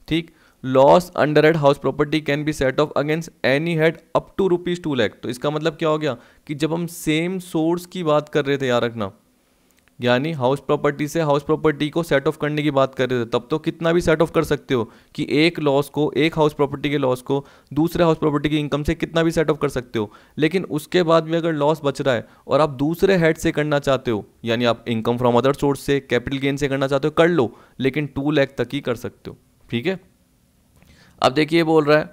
ठीक। Loss under head house property can be set off against any head up to ₹2 lakh. तो इसका मतलब क्या हो गया कि जब हम सेम सोर्स की बात कर रहे थे, याद रखना, यानी हाउस प्रॉपर्टी से हाउस प्रॉपर्टी को सेट ऑफ करने की बात कर रहे थे, तब तो कितना भी सेट ऑफ कर सकते हो कि एक लॉस को, एक हाउस प्रॉपर्टी के लॉस को दूसरे हाउस प्रॉपर्टी की इनकम से कितना भी सेट ऑफ कर सकते हो। लेकिन उसके बाद भी अगर लॉस बच रहा है और आप दूसरे हेड से करना चाहते हो, यानी आप इनकम फ्रॉम अदर सोर्स से, कैपिटल गेन से करना चाहते हो, कर लो, लेकिन 2 लाख तक ही कर सकते हो, ठीक है। अब देखिए बोल रहा है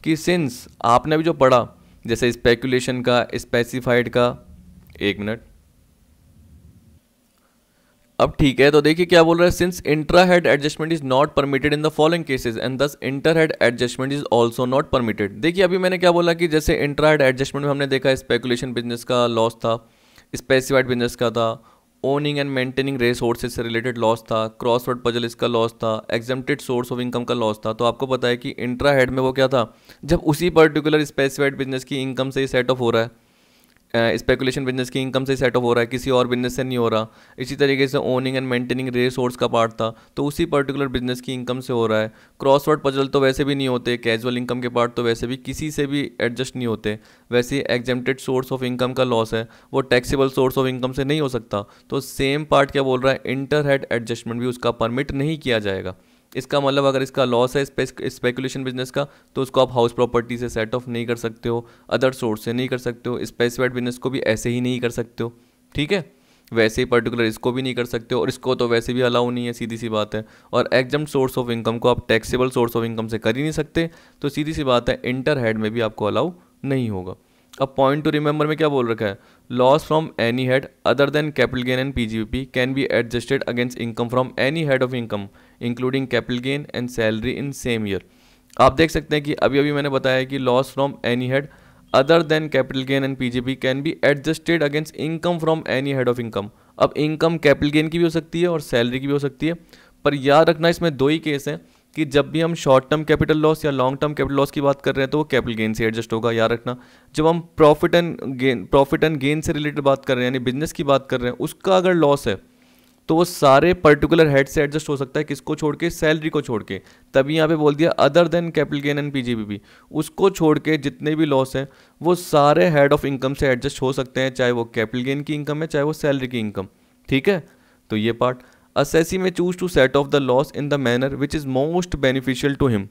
कि सिंस आपने भी जो पढ़ा, जैसे स्पेकुलेशन का, स्पेसिफाइड का, 1 मिनट, अब ठीक है। तो देखिए क्या बोल रहा है, since intra head adjustment is not permitted in the following cases and this inter head adjustment is also not permitted. देखिए अभी मैंने क्या बोला कि जैसे इंट्रा हेड एडजस्टमेंट में हमने देखा स्पेकुलेशन बिजनेस का लॉस था, स्पेसिफाइड बिजनेस का था, ओनिंग एंड मेंटेनिंग रिसोर्सेज से रिलेटेड लॉस था, क्रॉसवर्ड पजल इसका लॉस था, एग्जेम्प्टेड सोर्स ऑफ इनकम का लॉस था। तो आपको पता है कि इंट्रा हेड में वो क्या था, जब उसी पर्टिकुलर स्पेसिफाइड बिजनेस की इनकम से ही सेट ऑफ हो रहा है, स्पेकुलेशन बिजनेस की इनकम से सेट ऑफ हो रहा है, किसी और बिजनेस से नहीं हो रहा। इसी तरीके से ओनिंग एंड मेंटेनिंग रिसोर्स का पार्ट था, तो उसी पर्टिकुलर बिजनेस की इनकम से हो रहा है। क्रॉसवर्ड पजल तो वैसे भी नहीं होते, कैजुअल इनकम के पार्ट तो वैसे भी किसी से भी एडजस्ट नहीं होते। वैसे एग्जेम्प्टेड सोर्स ऑफ इनकम का लॉस है, वो टैक्सेबल सोर्स ऑफ इनकम से नहीं हो सकता। तो सेम पार्ट क्या बोल रहा है, इंटर हेड एडजस्टमेंट भी उसका परमिट नहीं किया जाएगा। इसका मतलब अगर इसका लॉस है स्पेकुलेशन बिजनेस का, तो उसको आप हाउस प्रॉपर्टी से सेट ऑफ नहीं कर सकते हो, अदर सोर्स से नहीं कर सकते हो, स्पेसिफाइड बिजनेस को भी ऐसे ही नहीं कर सकते हो, ठीक है। वैसे ही पर्टिकुलर इसको भी नहीं कर सकते हो, और इसको तो वैसे भी अलाउ नहीं है, सीधी सी बात है। और एग्जम्प्ट सोर्स ऑफ इनकम को आप टैक्सेबल सोर्स ऑफ इनकम से कर ही नहीं सकते, तो सीधी सी बात है इंटर हेड में भी आपको अलाउ नहीं होगा। अब पॉइंट टू रिमेंबर में क्या बोल रखा है, loss from any head other than capital gain and PGBP can be adjusted against income from any head of income including capital gain and salary in same year. आप देख सकते हैं कि अभी अभी मैंने बताया कि loss from any head other than capital gain and PGB can be adjusted against income from any head of income. अब इनकम कैपिटल गेन की भी हो सकती है और सैलरी की भी हो सकती है, पर याद रखना इसमें दो ही केस हैं कि जब भी हम शॉर्ट टर्म कैपिटल लॉस या लॉन्ग टर्म कैपिटल लॉस की बात कर रहे हैं तो वो कैपिटल गेन से एडजस्ट होगा, याद रखना। जब हम प्रॉफिट एंड गेन से रिलेटेड बात कर रहे हैं, यानी बिजनेस की बात कर रहे हैं, उसका अगर लॉस है तो वो सारे पर्टिकुलर हेड से एडजस्ट हो सकता है, किसको छोड़ के, सैलरी को छोड़ के। तभी यहाँ पे बोल दिया other than capital gain and PGBP, उसको छोड़ के जितने भी लॉस हैं वो सारे हेड ऑफ इनकम से एडजस्ट हो सकते हैं, चाहे वो कैपिटल गेन की इनकम है चाहे वो सैलरी की इनकम, ठीक है। तो ये पार्ट असेसी में choose to set off the loss in the manner which is most beneficial to him,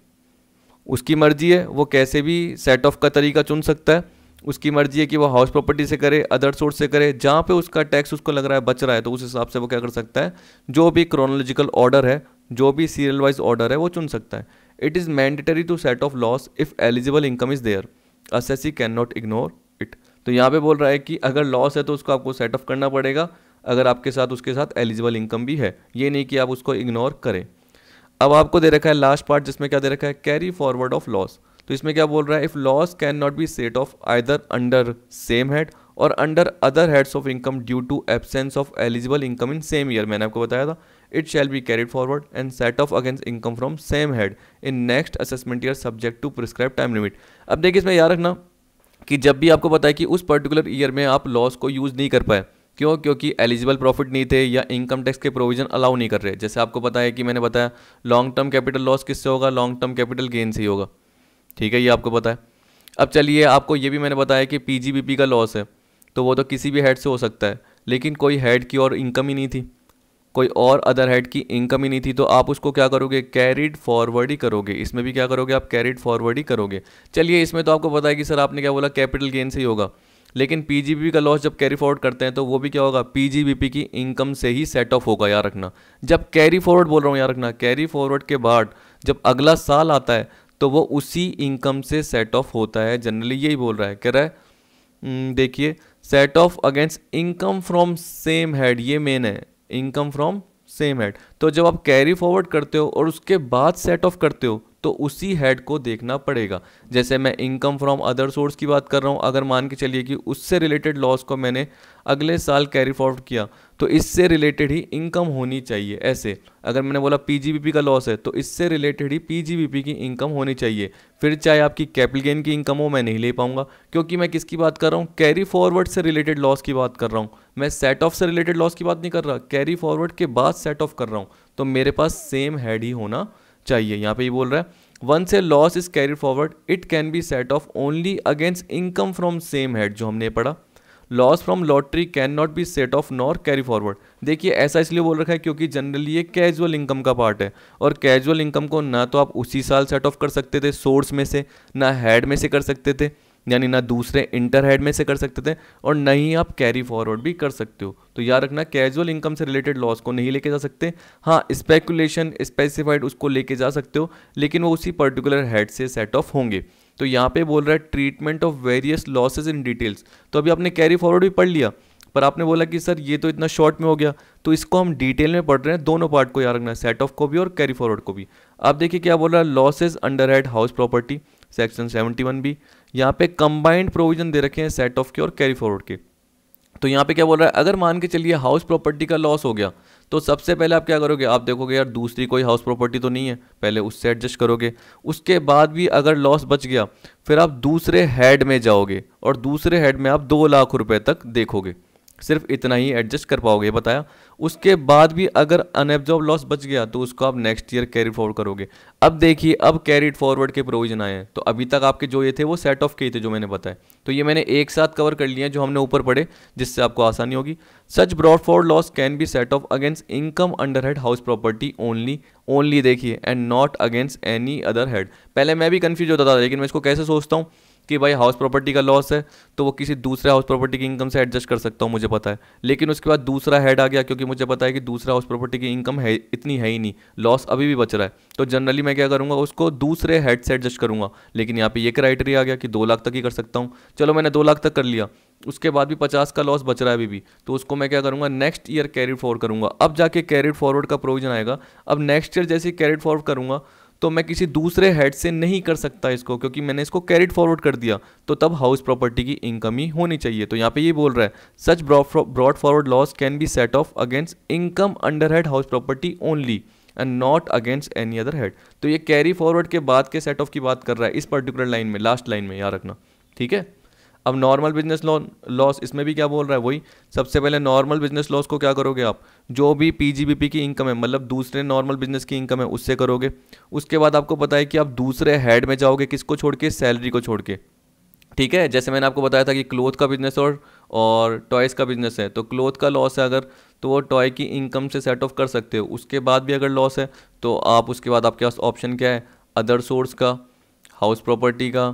उसकी मर्जी है, वो कैसे भी सेट ऑफ का तरीका चुन सकता है। उसकी मर्जी है कि वो हाउस प्रॉपर्टी से करे, अदर सोर्स से करे, जहाँ पे उसका टैक्स उसको लग रहा है बच रहा है तो उस हिसाब से वो क्या कर सकता है, जो भी क्रोनोलॉजिकल ऑर्डर है, जो भी सीरियल वाइज ऑर्डर है वो चुन सकता है। It is mandatory to set off loss if eligible income is there, assessee can not ignore it. तो यहाँ पे बोल रहा है कि अगर लॉस है तो उसको आपको सेट ऑफ करना पड़ेगा, अगर आपके साथ उसके साथ एलिजिबल इनकम भी है, ये नहीं कि आप उसको इग्नोर करें। अब आपको दे रखा है लास्ट पार्ट, जिसमें क्या दे रखा है, कैरी फॉरवर्ड ऑफ लॉस। तो इसमें क्या बोल रहा है, if loss can not be set off either under same head or under other heads of income due to absence of eligible income in same year, मैंने आपको बताया था, it shall be carried forward and set off against income from same head in next assessment year subject to prescribe time limit. अब देखिए इसमें याद रखना कि जब भी आपको पता है कि उस पर्टिकुलर ईयर में आप लॉस को यूज़ नहीं कर पाए, क्यों, क्योंकि एलिजिबल प्रॉफिट नहीं थे या इनकम टैक्स के प्रोविजन अलाउ नहीं कर रहे। जैसे आपको पता है कि मैंने बताया लॉन्ग टर्म कैपिटल लॉस किससे होगा, लॉन्ग टर्म कैपिटल गेन से ही होगा, ठीक है, ये आपको पता है। अब चलिए आपको ये भी मैंने बताया कि पीजीबीपी का लॉस है, तो वो तो किसी भी हेड से हो सकता है, लेकिन कोई हेड की और इनकम ही नहीं थी, कोई और अदर हेड की इनकम ही नहीं थी, तो आप उसको क्या करोगे, कैरिड फॉरवर्ड ही करोगे। इसमें भी क्या करोगे आप, कैरिड फॉरवर्ड ही करोगे। चलिए इसमें तो आपको पता है कि सर आपने क्या बोला, कैपिटल गेन से ही होगा, लेकिन पीजीबीपी का लॉस जब कैरी फॉरवर्ड करते हैं तो वो भी क्या होगा, पीजीबीपी की इनकम से ही सेट ऑफ होगा, याद रखना। जब कैरी फॉरवर्ड बोल रहा हूँ, याद रखना, कैरी फॉरवर्ड के बाद जब अगला साल आता है तो वो उसी इनकम से सेट ऑफ होता है, जनरली यही बोल रहा है, कह रहा है देखिए set off against income from same head, ये मेन है, इनकम फ्रॉम सेम हेड। तो जब आप कैरी फॉरवर्ड करते हो और उसके बाद सेट ऑफ करते हो तो उसी हेड को देखना पड़ेगा। जैसे मैं इनकम फ्रॉम अदर सोर्स की बात कर रहा हूँ, अगर मान के चलिए कि उससे रिलेटेड लॉस को मैंने अगले साल कैरी फॉरवर्ड किया तो इससे रिलेटेड ही इनकम होनी चाहिए। ऐसे अगर मैंने बोला पीजीबीपी का लॉस है तो इससे रिलेटेड ही पीजीबीपी की इनकम होनी चाहिए, फिर चाहे आपकी कैपिटल गेन की इनकम हो मैं नहीं ले पाऊंगा, क्योंकि मैं किसकी बात कर रहा हूँ, कैरी फॉरवर्ड से रिलेटेड लॉस की बात कर रहा हूँ, मैं सेट ऑफ से रिलेटेड लॉस की बात नहीं कर रहा, कैरी फॉरवर्ड के बाद सेट ऑफ कर रहा हूँ, तो मेरे पास सेम हेड ही होना चाहिए। यहाँ पे ये बोल रहा है वन से loss is carry forward it can be set off only against income from same head, जो हमने पढ़ा। Loss from lottery can not be set of nor carry forward. देखिए ऐसा इसलिए बोल रखा है क्योंकि जनरली ये कैजुअल इनकम का पार्ट है, और कैजुअल इनकम को ना तो आप उसी साल सेट ऑफ कर सकते थे सोर्स में से, ना हेड में से कर सकते थे, यानी ना दूसरे इंटर हेड में से कर सकते थे, और न ही आप कैरी फॉरवर्ड भी कर सकते हो। तो याद रखना कैजुअल इनकम से रिलेटेड लॉस को नहीं लेके जा सकते, हाँ स्पेकुलेशन स्पेसिफाइड उसको लेके जा सकते हो, लेकिन वो उसी पर्टिकुलर हेड से सेट ऑफ होंगे। तो यहाँ पे बोल रहा है treatment of various losses in details. तो अभी आपने कैरी फॉरवर्ड भी पढ़ लिया, पर आपने बोला कि सर ये तो इतना शॉर्ट में हो गया, तो इसको हम डिटेल में पढ़ रहे हैं, दोनों पार्ट को याद रखना है, सेट ऑफ को भी और कैरी फॉरवर्ड को भी। आप देखिए क्या बोल रहा है, losses under head house property section 71 भी, यहाँ पे कंबाइंड प्रोविजन दे रखे हैं सेट ऑफ के और कैरी फॉरवर्ड के। तो यहाँ पे क्या बोल रहा है, अगर मान के चलिए हाउस प्रॉपर्टी का लॉस हो गया तो सबसे पहले आप क्या करोगे, आप देखोगे यार दूसरी कोई हाउस प्रॉपर्टी तो नहीं है, पहले उससे एडजस्ट करोगे। उसके बाद भी अगर लॉस बच गया फिर आप दूसरे हेड में जाओगे और दूसरे हेड में आप 2 लाख रुपए तक देखोगे, सिर्फ इतना ही एडजस्ट कर पाओगे बताया। उसके बाद भी अगर अनएब्जॉर्ब लॉस बच गया तो उसको आप नेक्स्ट ईयर कैरी फॉरवर्ड करोगे। अब देखिए अब कैरीड फॉरवर्ड के प्रोविजन आए हैं, तो अभी तक आपके जो ये थे वो सेट ऑफ के ही थे जो मैंने बताया, तो ये मैंने एक साथ कवर कर लिया जो हमने ऊपर पढ़े, जिससे आपको आसानी होगी। Such brought forward loss can be set off against income under head house property only, only देखिए, and not against any other head. पहले मैं भी कंफ्यूज होता था, लेकिन मैं इसको कैसे सोचता हूँ कि भाई हाउस प्रॉपर्टी का लॉस है तो वो किसी दूसरे हाउस प्रॉपर्टी की इनकम से एडजस्ट कर सकता हूँ, मुझे पता है। लेकिन उसके बाद दूसरा हेड आ गया, क्योंकि मुझे पता है कि दूसरा हाउस प्रॉपर्टी की इनकम है इतनी है ही नहीं, लॉस अभी भी बच रहा है, तो जनरली मैं क्या करूँगा, उसको दूसरे हेड से एडजस्ट करूँगा। लेकिन यहाँ पे ये क्राइटेरिया आ गया कि 2 लाख तक ही कर सकता हूँ, चलो मैंने 2 लाख तक कर लिया, उसके बाद भी 50 का लॉस बच रहा है अभी भी, तो उसको मैं क्या करूँगा, नेक्स्ट ईयर कैरिड फॉरवर्ड करूँगा। अब जाके कैरिड फॉरवर्ड का प्रोविजन आएगा। अब नेक्स्ट ईयर जैसे कैरिड फॉरवर्ड करूँगा तो मैं किसी दूसरे हेड से नहीं कर सकता इसको, क्योंकि मैंने इसको कैरिड फॉरवर्ड कर दिया, तो तब हाउस प्रॉपर्टी की इनकम ही होनी चाहिए। तो यहाँ पे ये बोल रहा है such brought forward loss can be set off against income under head house property only and not against any other head. तो ये कैरी फॉरवर्ड के बाद के सेट ऑफ की बात कर रहा है इस पर्टिकुलर लाइन में, लास्ट लाइन में, याद रखना, ठीक है। अब नॉर्मल बिजनेस लॉस, इसमें भी क्या बोल रहा है, वही सबसे पहले नॉर्मल बिजनेस लॉस को क्या करोगे आप, जो भी पीजीबीपी की इनकम है, मतलब दूसरे नॉर्मल बिजनेस की इनकम है, उससे करोगे। उसके बाद आपको पता है कि आप दूसरे हेड में जाओगे, किसको छोड़ के, सैलरी को छोड़ के, ठीक है। जैसे मैंने आपको बताया था कि क्लोथ का बिजनेस और टॉयज़ का बिजनेस है, तो क्लोथ का लॉस है अगर, तो वो टॉय की इनकम से सेट ऑफ कर सकते हो। उसके बाद भी अगर लॉस है तो आप उसके बाद आपके पास ऑप्शन क्या है, अदर सोर्स का, हाउस प्रॉपर्टी का,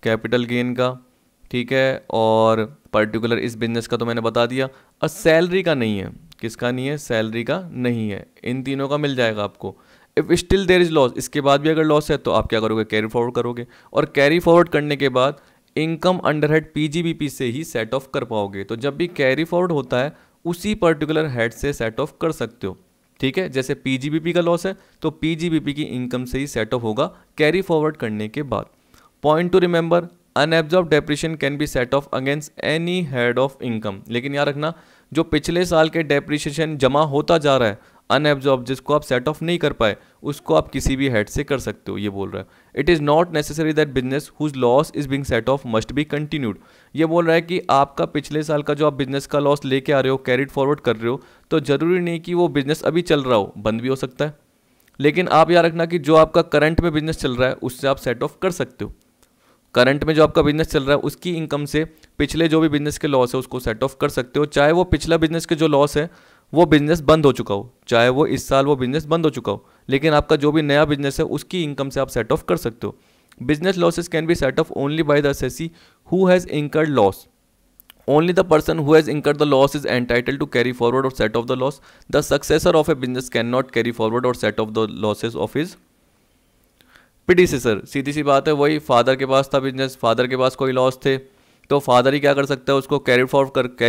कैपिटल गेन का, ठीक है, और पर्टिकुलर इस बिजनेस का तो मैंने बता दिया। और सैलरी का नहीं है, किसका नहीं है, सैलरी का नहीं है, इन तीनों का मिल जाएगा आपको। If still there is loss, इसके बाद भी अगर लॉस है तो आप क्या करोगे, कैरी फॉरवर्ड करोगे, और कैरी फॉरवर्ड करने के बाद इनकम अंडर हेड पीजीबीपी से ही सेट ऑफ कर पाओगे। तो जब भी कैरी फॉरवर्ड होता है उसी पर्टिकुलर हेड से सेट ऑफ कर सकते हो, ठीक है। जैसे पीजीबीपी का लॉस है तो पीजीबीपी की इनकम से ही सेट ऑफ होगा कैरी फॉरवर्ड करने के बाद। Point two remember, unabsorbed depreciation can be set off against any head of income. लेकिन याद रखना, जो पिछले साल के डेप्रिशिएशन जमा होता जा रहा है अनएब्जॉर्ब, जिसको आप सेट ऑफ नहीं कर पाए, उसको आप किसी भी हेड से कर सकते हो, ये बोल रहा है। It is not necessary that business whose loss is being set off must be continued. ये बोल रहा है कि आपका पिछले साल का जो आप बिजनेस का लॉस लेके आ रहे हो, कैरिड फॉरवर्ड कर रहे हो, तो जरूरी नहीं कि वो बिजनेस अभी चल रहा हो, बंद भी हो सकता है। लेकिन आप याद रखना कि जो आपका करंट में बिजनेस चल रहा है उससे आप सेट ऑफ कर सकते हो। करंट में जो आपका बिजनेस चल रहा है उसकी इनकम से पिछले जो भी बिजनेस के लॉस है उसको सेट ऑफ कर सकते हो, चाहे वो पिछला बिजनेस के जो लॉस है वो बिजनेस बंद हो चुका हो, चाहे वो इस साल वो बिजनेस बंद हो चुका हो, लेकिन आपका जो भी नया बिजनेस है उसकी इनकम से आप सेट ऑफ कर सकते हो। Business losses can be set off only by the assessee who has incurred loss. Only the person who has incurred the loss is entitled to carry forward or set off the loss. The successor of a business cannot carry forward or set off the losses of his predecessor. सीधी सी बात है, वही father के पास था business, father के पास कोई loss थे तो father ही क्या कर सकता है, उसको कैरी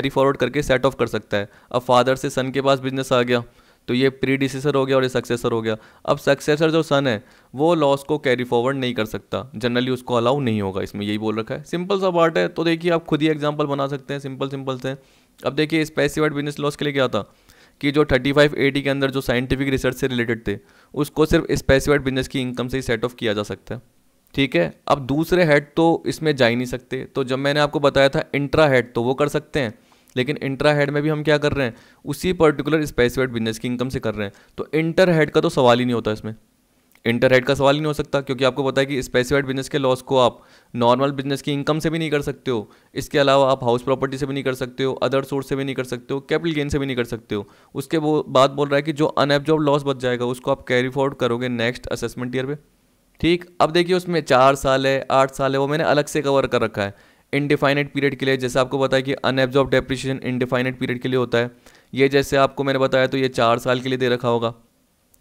फॉरवर्ड करके सेट ऑफ कर सकता है। अब फादर से सन के पास बिजनेस आ गया तो ये प्रीडिसेसर हो गया और ये सक्सेसर हो गया। अब सक्सेसर जो सन है वो लॉस को कैरी फॉरवर्ड नहीं कर सकता, जनरली उसको अलाउ नहीं होगा, इसमें यही बोल रखा है। सिंपल सा पार्ट है, तो देखिए आप खुद ही एग्जांपल बना सकते हैं, सिंपल से। अब देखिए स्पेसिफाइड बिजनेस लॉस के लिए क्या था कि जो 3580 के अंदर जो साइंटिफिक रिसर्च से रिलेटेड थे उसको सिर्फ स्पेसिफाइड बिजनेस की इनकम से ही सेट ऑफ किया जा सकता है, ठीक है। अब दूसरे हेड तो इसमें जा ही नहीं सकते, तो जब मैंने आपको बताया था इंट्रा हेड तो वो कर सकते हैं, लेकिन इंट्रा हेड में भी हम क्या कर रहे हैं, उसी पर्टिकुलर स्पेसिफाइड बिजनेस की इनकम से कर रहे हैं, तो इंटर हेड का तो सवाल ही नहीं होता इसमें। इंटर हेड का सवाल ही नहीं हो सकता, क्योंकि आपको पता है कि स्पेसिफाइड बिजनेस के लॉस को आप नॉर्मल बिजनेस की इनकम से भी नहीं कर सकते हो, इसके अलावा आप हाउस प्रॉपर्टी से भी नहीं कर सकते हो, अदर सोर्स से भी नहीं कर सकते हो, कैपिटल गेन से भी नहीं कर सकते हो। उसके वो बात बोल रहा है कि जो अनएब्जॉर्ब लॉस बच जाएगा उसको आप कैरी फॉरवर्ड करोगे नेक्स्ट असेसमेंट ईयर पे, ठीक। अब देखिए उसमें 4 साल है, 8 साल है, वो मैंने अलग से कवर कर रखा है इनडिफाइनेट पीरियड के लिए। जैसे आपको पता है कि अनएब्जॉर्ब डेप्रिसिएशन इनडिफाइनेट पीरियड के लिए होता है, ये जैसे आपको मैंने बताया तो ये 4 साल के लिए दे रखा होगा,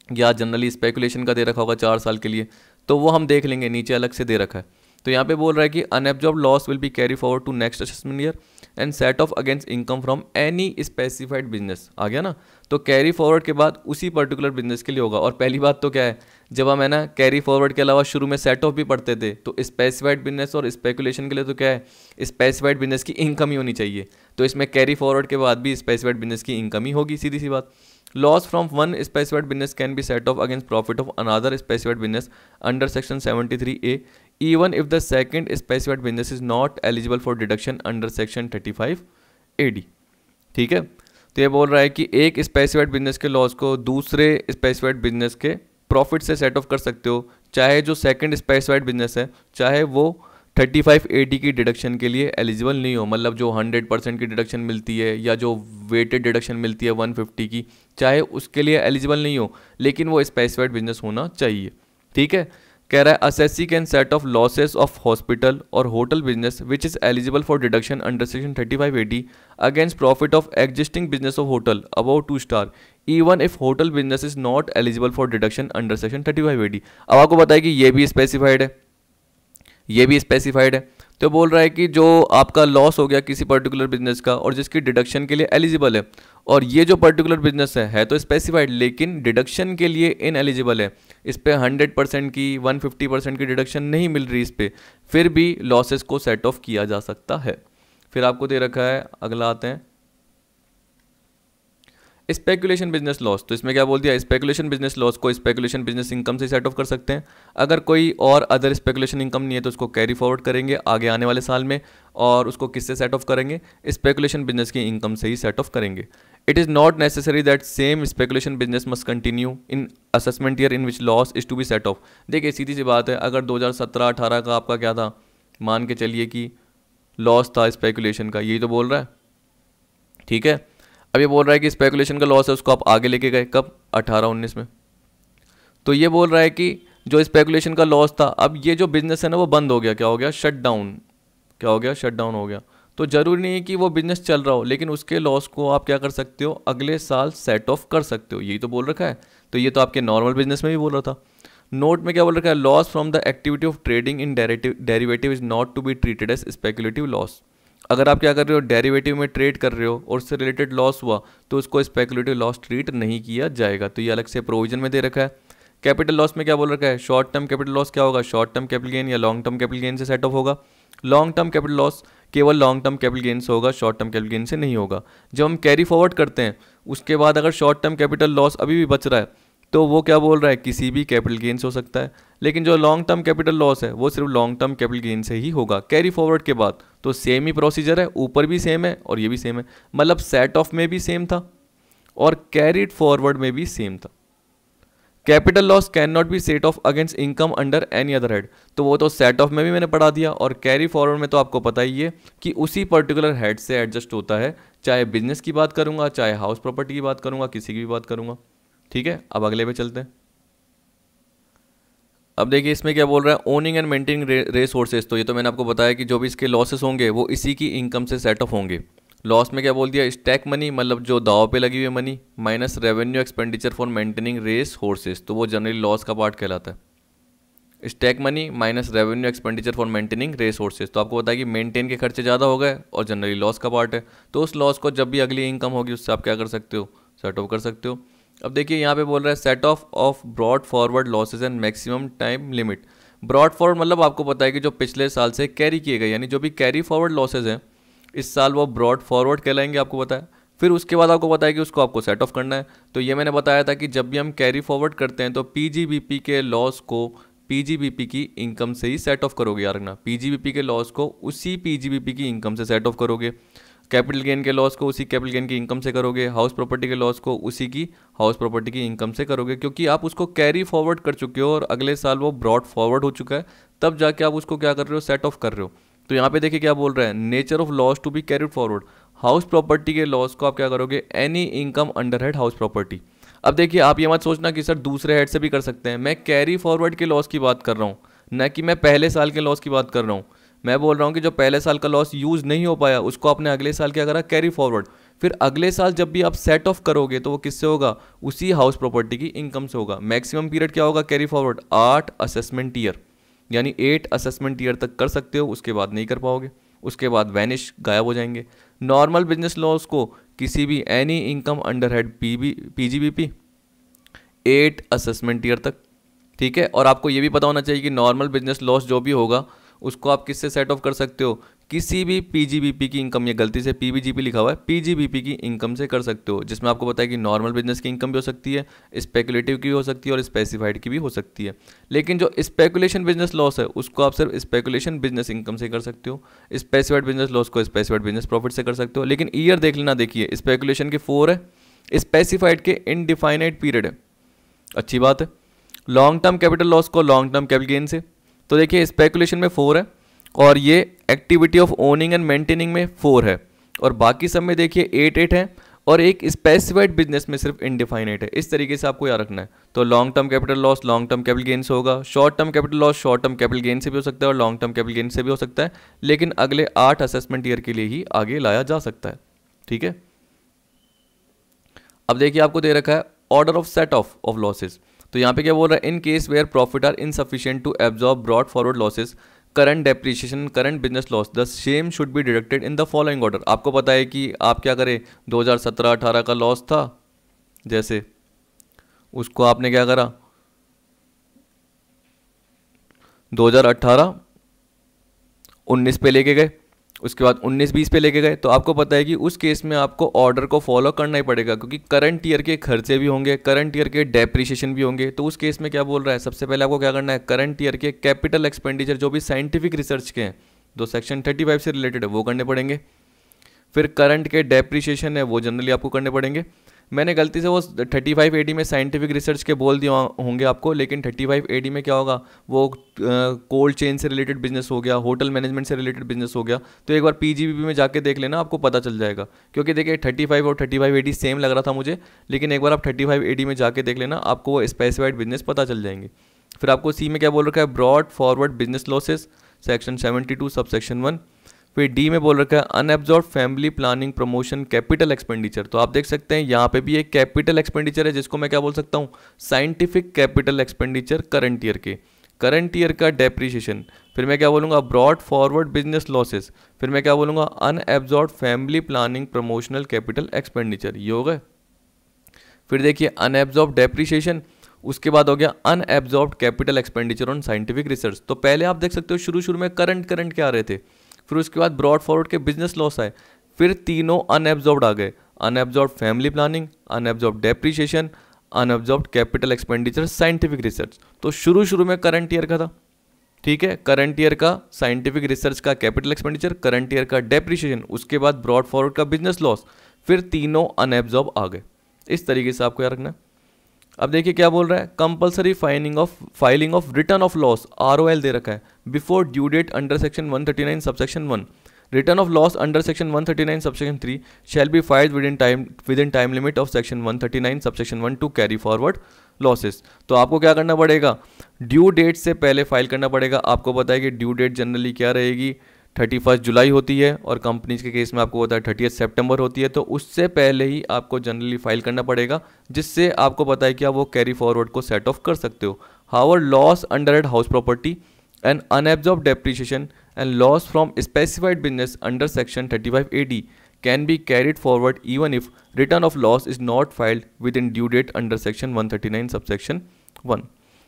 या जनरली स्पेकुलेशन का दे रखा होगा 4 साल के लिए, तो वो हम देख लेंगे, नीचे अलग से दे रखा है। तो यहाँ पे बोल रहा है कि unabsorb loss will be carry forward to next assessment year and set off against income from any specified business. आ गया ना। तो कैरी फॉरवर्ड के बाद उसी पर्टिकुलर बिजनेस के लिए होगा। और पहली बात तो क्या है, जब हम है ना कैरी फॉरवर्ड के अलावा शुरू में सेट ऑफ भी पढ़ते थे तो स्पेसिफाइड बिजनेस और स्पेकुलेशन के लिए तो क्या है, स्पेसिफाइड बिजनेस की इनकम ही होनी चाहिए। तो इसमें कैरी फॉरवर्ड के बाद भी स्पेसिफाइड बिजनेस की इनकम ही होगी, सीधी सी बात। Loss from one specified business can be set off against profit of another specified business under section 73A even if the second specified business is not eligible for deduction under section 35AD। ठीक है। तो ये बोल रहा है कि एक specified business के लॉस को दूसरे स्पेसिफाइड बिजनेस के प्रॉफिट से सेट ऑफ कर सकते हो, चाहे जो सेकंड स्पेसिफाइड बिजनेस है चाहे वो 35AD की डिडक्शन के लिए एलिजिबल नहीं हो। मतलब जो 100% की डिडक्शन मिलती है या जो वेटेड डिडक्शन मिलती है 150 की, चाहे उसके लिए एलिजिबल नहीं हो, लेकिन वो स्पेसिफाइड बिजनेस होना चाहिए। ठीक है। कह रहा है assessee can set off losses of hospital or hotel business which is eligible for deduction under section 35AD against profit of existing business of hotel about 2 star even if hotel business is not eligible for deduction under section 35AD। अब आपको बताया कि ये भी specified है, ये भी specified है। तो बोल रहा है कि जो आपका लॉस हो गया किसी पर्टिकुलर बिजनेस का और जिसकी डिडक्शन के लिए एलिजिबल है, और ये जो पर्टिकुलर बिजनेस है तो स्पेसिफाइड लेकिन डिडक्शन के लिए इनएलिजिबल है, इस पे 100% की 150% की डिडक्शन नहीं मिल रही इस पे, फिर भी लॉसेस को सेट ऑफ किया जा सकता है। फिर आपको दे रखा है, अगला आते हैं स्पेकुलेशन बिजनेस लॉस। तो इसमें क्या बोल दिया, स्पेकुलेशन बिजनेस लॉस को स्पेकुलेशन बिजनेस इनकम से सेट ऑफ कर सकते हैं। अगर कोई और अदर स्पेकुलेशन इनकम नहीं है तो उसको कैरी फॉरवर्ड करेंगे आगे आने वाले साल में, और उसको किससे सेट ऑफ करेंगे, स्पेकुलेशन बिजनेस की इनकम से ही सेट ऑफ करेंगे। It is not necessary that same speculation business must continue in assessment year in which loss is to be set off. देखिए सीधी सी बात है, अगर 2017-18 का आपका क्या था, मान के चलिए कि लॉस था स्पेकुलेशन का, यही तो बोल रहा है। ठीक है। अब ये बोल रहा है कि स्पेकुलेशन का लॉस है उसको आप आगे लेके गए कब, 18-19 में। तो ये बोल रहा है कि जो स्पेकुलेशन का लॉस था, अब ये जो बिजनेस है ना वो बंद हो गया, क्या हो गया, शट डाउन। क्या हो गया, शट डाउन हो गया। तो जरूरी नहीं है कि वो बिजनेस चल रहा हो, लेकिन उसके लॉस को आप क्या कर सकते हो, अगले साल सेट ऑफ कर सकते हो, यही तो बोल रखा है। तो ये तो आपके नॉर्मल बिजनेस में भी बोल रहा था। नोट में क्या बोल रखा है, loss from the activity of trading in derivative is not to be treated as speculative loss. अगर आप क्या कर रहे हो, डेरिवेटिव में ट्रेड कर रहे हो और उससे रिलेटेड लॉस हुआ तो उसको स्पेकुलेटिव लॉस ट्रीट नहीं किया जाएगा। तो ये अलग से प्रोविजन में दे रखा है। कैपिटल लॉस में क्या बोल रखा है, शॉर्ट टर्म कैपिटल लॉस क्या होगा, शॉर्ट टर्म कैपिटल गेन या लॉन्ग टर्म कैपिटल गेन से सेट ऑफ होगा। लॉन्ग टर्म कैपिटल लॉस केवल लॉन्ग टर्म कैपिटल गेन से होगा, शॉर्ट टर्म कैपिटल गेन से नहीं होगा। जब हम कैरी फॉरवर्ड करते हैं उसके बाद अगर शॉर्ट टर्म कैपिटल लॉस अभी भी बच रहा है तो वो क्या बोल रहा है, किसी भी कैपिटल गेन से हो सकता है। लेकिन जो लॉन्ग टर्म कैपिटल लॉस है वो सिर्फ लॉन्ग टर्म कैपिटल गेन से ही होगा कैरी फॉरवर्ड के बाद। तो सेम ही प्रोसीजर है, ऊपर भी सेम है और ये भी सेम है, मतलब सेट ऑफ में भी सेम था और कैरीड फॉरवर्ड में भी सेम था। Capital loss can not be set off against income under any other head, तो वो तो सेट ऑफ में भी मैंने पढ़ा दिया, और कैरी फॉरवर्ड में तो आपको पता ही है कि उसी पर्टिकुलर हेड से एडजस्ट होता है, चाहे बिजनेस की बात करूंगा, चाहे हाउस प्रॉपर्टी की बात करूंगा, किसी की भी बात करूंगा। ठीक है। अब अगले पे चलते हैं। अब देखिए इसमें क्या बोल रहा है, ओनिंग एंड मेंटेनिंग रिसोर्सेज। तो ये तो मैंने आपको बताया कि जो भी इसके लॉसेस होंगे वो इसी की इनकम से सेट ऑफ होंगे। लॉस में क्या बोल दिया, स्टैक मनी मतलब जो दाव पे लगी हुई money, minus revenue expenditure for maintaining race horses, तो वो जनरली लॉस का पार्ट कहलाता है। Stake money minus revenue expenditure for maintaining race horses, तो आपको बताया कि मेंटेन के खर्चे ज़्यादा हो गए और जनरली लॉस का पार्ट है। तो उस लॉस को जब भी अगली इनकम होगी उससे आप क्या कर सकते हो, सेट ऑफ कर सकते हो। अब देखिए यहाँ पे बोल रहा है set of brought forward losses and maximum time limit. Brought forward मतलब आपको पता है कि जो पिछले साल से कैरी किए गए, यानी जो भी कैरी फॉरवर्ड लॉसेज हैं इस साल वो ब्रॉड फॉरवर्ड कहलाएंगे, आपको पता है। फिर उसके बाद आपको पता है कि उसको आपको सेट ऑफ करना है। तो ये मैंने बताया था कि जब भी हम कैरी फॉरवर्ड करते हैं तो पीजीबीपी के लॉस को पीजीबीपी की इनकम से ही सेट ऑफ करोगे यार ना, पीजीबीपी के लॉस को उसी पीजीबीपी की इनकम से सेट ऑफ करोगे, कैपिटल गेन के लॉस को उसी कैपिटल गेन की इनकम से करोगे, हाउस प्रॉपर्टी के लॉस को उसी की हाउस प्रॉपर्टी की इनकम से करोगे, क्योंकि आप उसको कैरी फॉरवर्ड कर चुके हो और अगले साल वो ब्रॉड फॉरवर्ड हो चुका है, तब जाके आप उसको क्या कर रहे हो, सेट ऑफ कर रहे हो। तो यहाँ पे देखिए क्या बोल रहा है, nature of loss to be carried forward. House property के लॉस को आप क्या करोगे, any income under head house property. अब देखिए आप ये मत सोचना कि सर दूसरे हेड से भी कर सकते हैं, मैं कैरी फॉरवर्ड के लॉस की बात कर रहा हूँ, न कि मैं पहले साल के लॉस की बात कर रहा हूँ। मैं बोल रहा हूँ कि जो पहले साल का लॉस यूज़ नहीं हो पाया उसको आपने अगले साल क्या करा, कैरी फॉरवर्ड। फिर अगले साल जब भी आप सेट ऑफ करोगे तो वो किससे होगा, उसी हाउस प्रॉपर्टी की इनकम से होगा। मैक्सिमम पीरियड क्या होगा कैरी फॉरवर्ड, 8 असेसमेंट ईयर, यानी 8 असेसमेंट ईयर तक कर सकते हो, उसके बाद नहीं कर पाओगे। उसके बाद वैनिश, गायब हो जाएंगे। नॉर्मल बिजनेस लॉस को किसी भी any income under head PGBP 8 assessment year तक, ठीक है। और आपको ये भी पता होना चाहिए कि नॉर्मल बिजनेस लॉस जो भी होगा उसको आप किससे सेट ऑफ कर सकते हो, किसी भी पीजीबीपी की इनकम, ये गलती से पीबीजीपी लिखा हुआ है, पीजीबीपी की इनकम से कर सकते हो, जिसमें आपको पता है कि नॉर्मल बिजनेस की इनकम भी हो सकती है, स्पेकुलेटिव की भी हो सकती है और स्पेसिफाइड की भी हो सकती है। लेकिन जो स्पेकुलेशन बिजनेस लॉस है उसको आप सिर्फ स्पेकुलेशन बिजनेस इनकम से कर सकते हो, स्पेसिफाइड बिजनेस लॉस को स्पेसिफाइड बिजनेस प्रॉफिट से कर सकते हो। लेकिन ईयर देख लेना, देखिए स्पेकुलेशन के 4 है, स्पेसिफाइड के इनडिफाइनाइट पीरियड है, अच्छी बात है। लॉन्ग टर्म कैपिटल लॉस को लॉन्ग टर्म कैपिटल गेन से, तो देखिए स्पेकुलेशन में 4 है और ये activity of owning and maintaining में 4 है और बाकी सब में देखिए 8 है और एक स्पेसिफाइड बिजनेस में सिर्फ इनडिफाइनाइट है। इस तरीके से आपको याद रखना है। तो long term capital loss long term capital gain से होगा, short term capital loss short term capital gain से भी हो सकता है और लॉन्ग टर्म कैपिटल गेन से भी हो सकता है, लेकिन अगले 8 असेसमेंट ईयर के लिए ही आगे लाया जा सकता है, ठीक है। अब देखिए आपको दे रखा है order of set off losses. तो यहाँ पे क्या बोल रहा है, in case where profit are insufficient to absorb brought forward losses, current depreciation, current business loss, the same should be deducted in the following order. आपको पता है कि आप क्या करें, 2017-18 का लॉस था, जैसे उसको आपने क्या करा 2018-19 पे लेके गए, उसके बाद 19-20 पे लेके गए। तो आपको पता है कि उस केस में आपको ऑर्डर को फॉलो करना ही पड़ेगा, क्योंकि करंट ईयर के खर्चे भी होंगे, करंट ईयर के डेप्रिसिएशन भी होंगे। तो उस केस में क्या बोल रहा है, सबसे पहले आपको क्या करना है, करंट ईयर के कैपिटल एक्सपेंडिचर जो भी साइंटिफिक रिसर्च के हैं, जो सेक्शन 35 से रिलेटेड है, वो करने पड़ेंगे। फिर करंट के डेप्रिसिएशन है वो जनरली आपको करने पड़ेंगे। मैंने गलती से वो 35AD में साइंटिफिक रिसर्च के बोल दिए होंगे आपको, लेकिन 35AD में क्या होगा, वो कोल्ड चेन से रिलेटेड बिजनेस हो गया, होटल मैनेजमेंट से रिलेटेड बिजनेस हो गया। तो एक बार पीजीबीपी में जाके देख लेना, आपको पता चल जाएगा। क्योंकि देखिए 35 और 35AD सेम लग रहा था मुझे, लेकिन एक बार आप 35AD में जाके देख लेना, आपको वो स्पेसिफाइड बिजनेस पता चल जाएंगे। फिर आपको सी में क्या बोल रखा है, brought forward business losses, section 72 sub section 1। फिर डी में बोल रखा है unabsorbed family planning promotion capital expenditure. तो आप देख सकते हैं यहाँ पे भी एक कैपिटल एक्सपेंडिचर है, जिसको मैं क्या बोल सकता हूँ, scientific capital expenditure current year के, करंट ईयर का डेप्रिसिएशन। फिर मैं क्या बोलूँगा, ब्रॉड फॉरवर्ड बिजनेस लॉसेस। फिर मैं क्या बोलूँगा, unabsorbed family planning promotional capital expenditure, ये हो गए। फिर देखिए अनएब्जॉर्ब डेप्रिसिएशन, उसके बाद हो गया unabsorbed capital expenditure on scientific research. तो पहले आप देख सकते हो शुरू में करंट क्या आ रहे थे, फिर उसके बाद ब्रॉड फॉरवर्ड के बिजनेस लॉस आए, फिर तीनों अनएब्जॉर्ब्ड आ गए, unabsorbed family planning, unabsorbed depreciation, unabsorbed capital expenditure scientific research. तो शुरू में करंट ईयर का था, ठीक है, करंट ईयर का साइंटिफिक रिसर्च का कैपिटल एक्सपेंडिचर, करंट ईयर का डेप्रिसिएशन, उसके बाद ब्रॉड फॉरवर्ड का बिजनेस लॉस, फिर तीनों अनएब्जॉर्ब आ गए। इस तरीके से आपको याद रखना है। अब देखिए क्या बोल रहा है, compulsory filing of return of loss ROL दे रखा है before due date under section 139 subsection 1। Return of loss under section 139 subsection 3 shall be filed within time limit of section 139 subsection 1 to carry forward losses. तो आपको क्या करना पड़ेगा, due date से पहले फाइल करना पड़ेगा। आपको पता है कि ड्यू डेट जनरली क्या रहेगी, 31 जुलाई होती है और कंपनीज के केस में आपको पता है 30 सितंबर होती है। तो उससे पहले ही आपको जनरली फाइल करना पड़ेगा, जिससे आपको पता है कि आप वो कैरी फॉरवर्ड को सेट ऑफ कर सकते हो। However loss under head house property and unabsorb depreciation and loss from specified business under section 35AD can be carried forward even if return of loss is not filed within due date under section 139 subsection 1।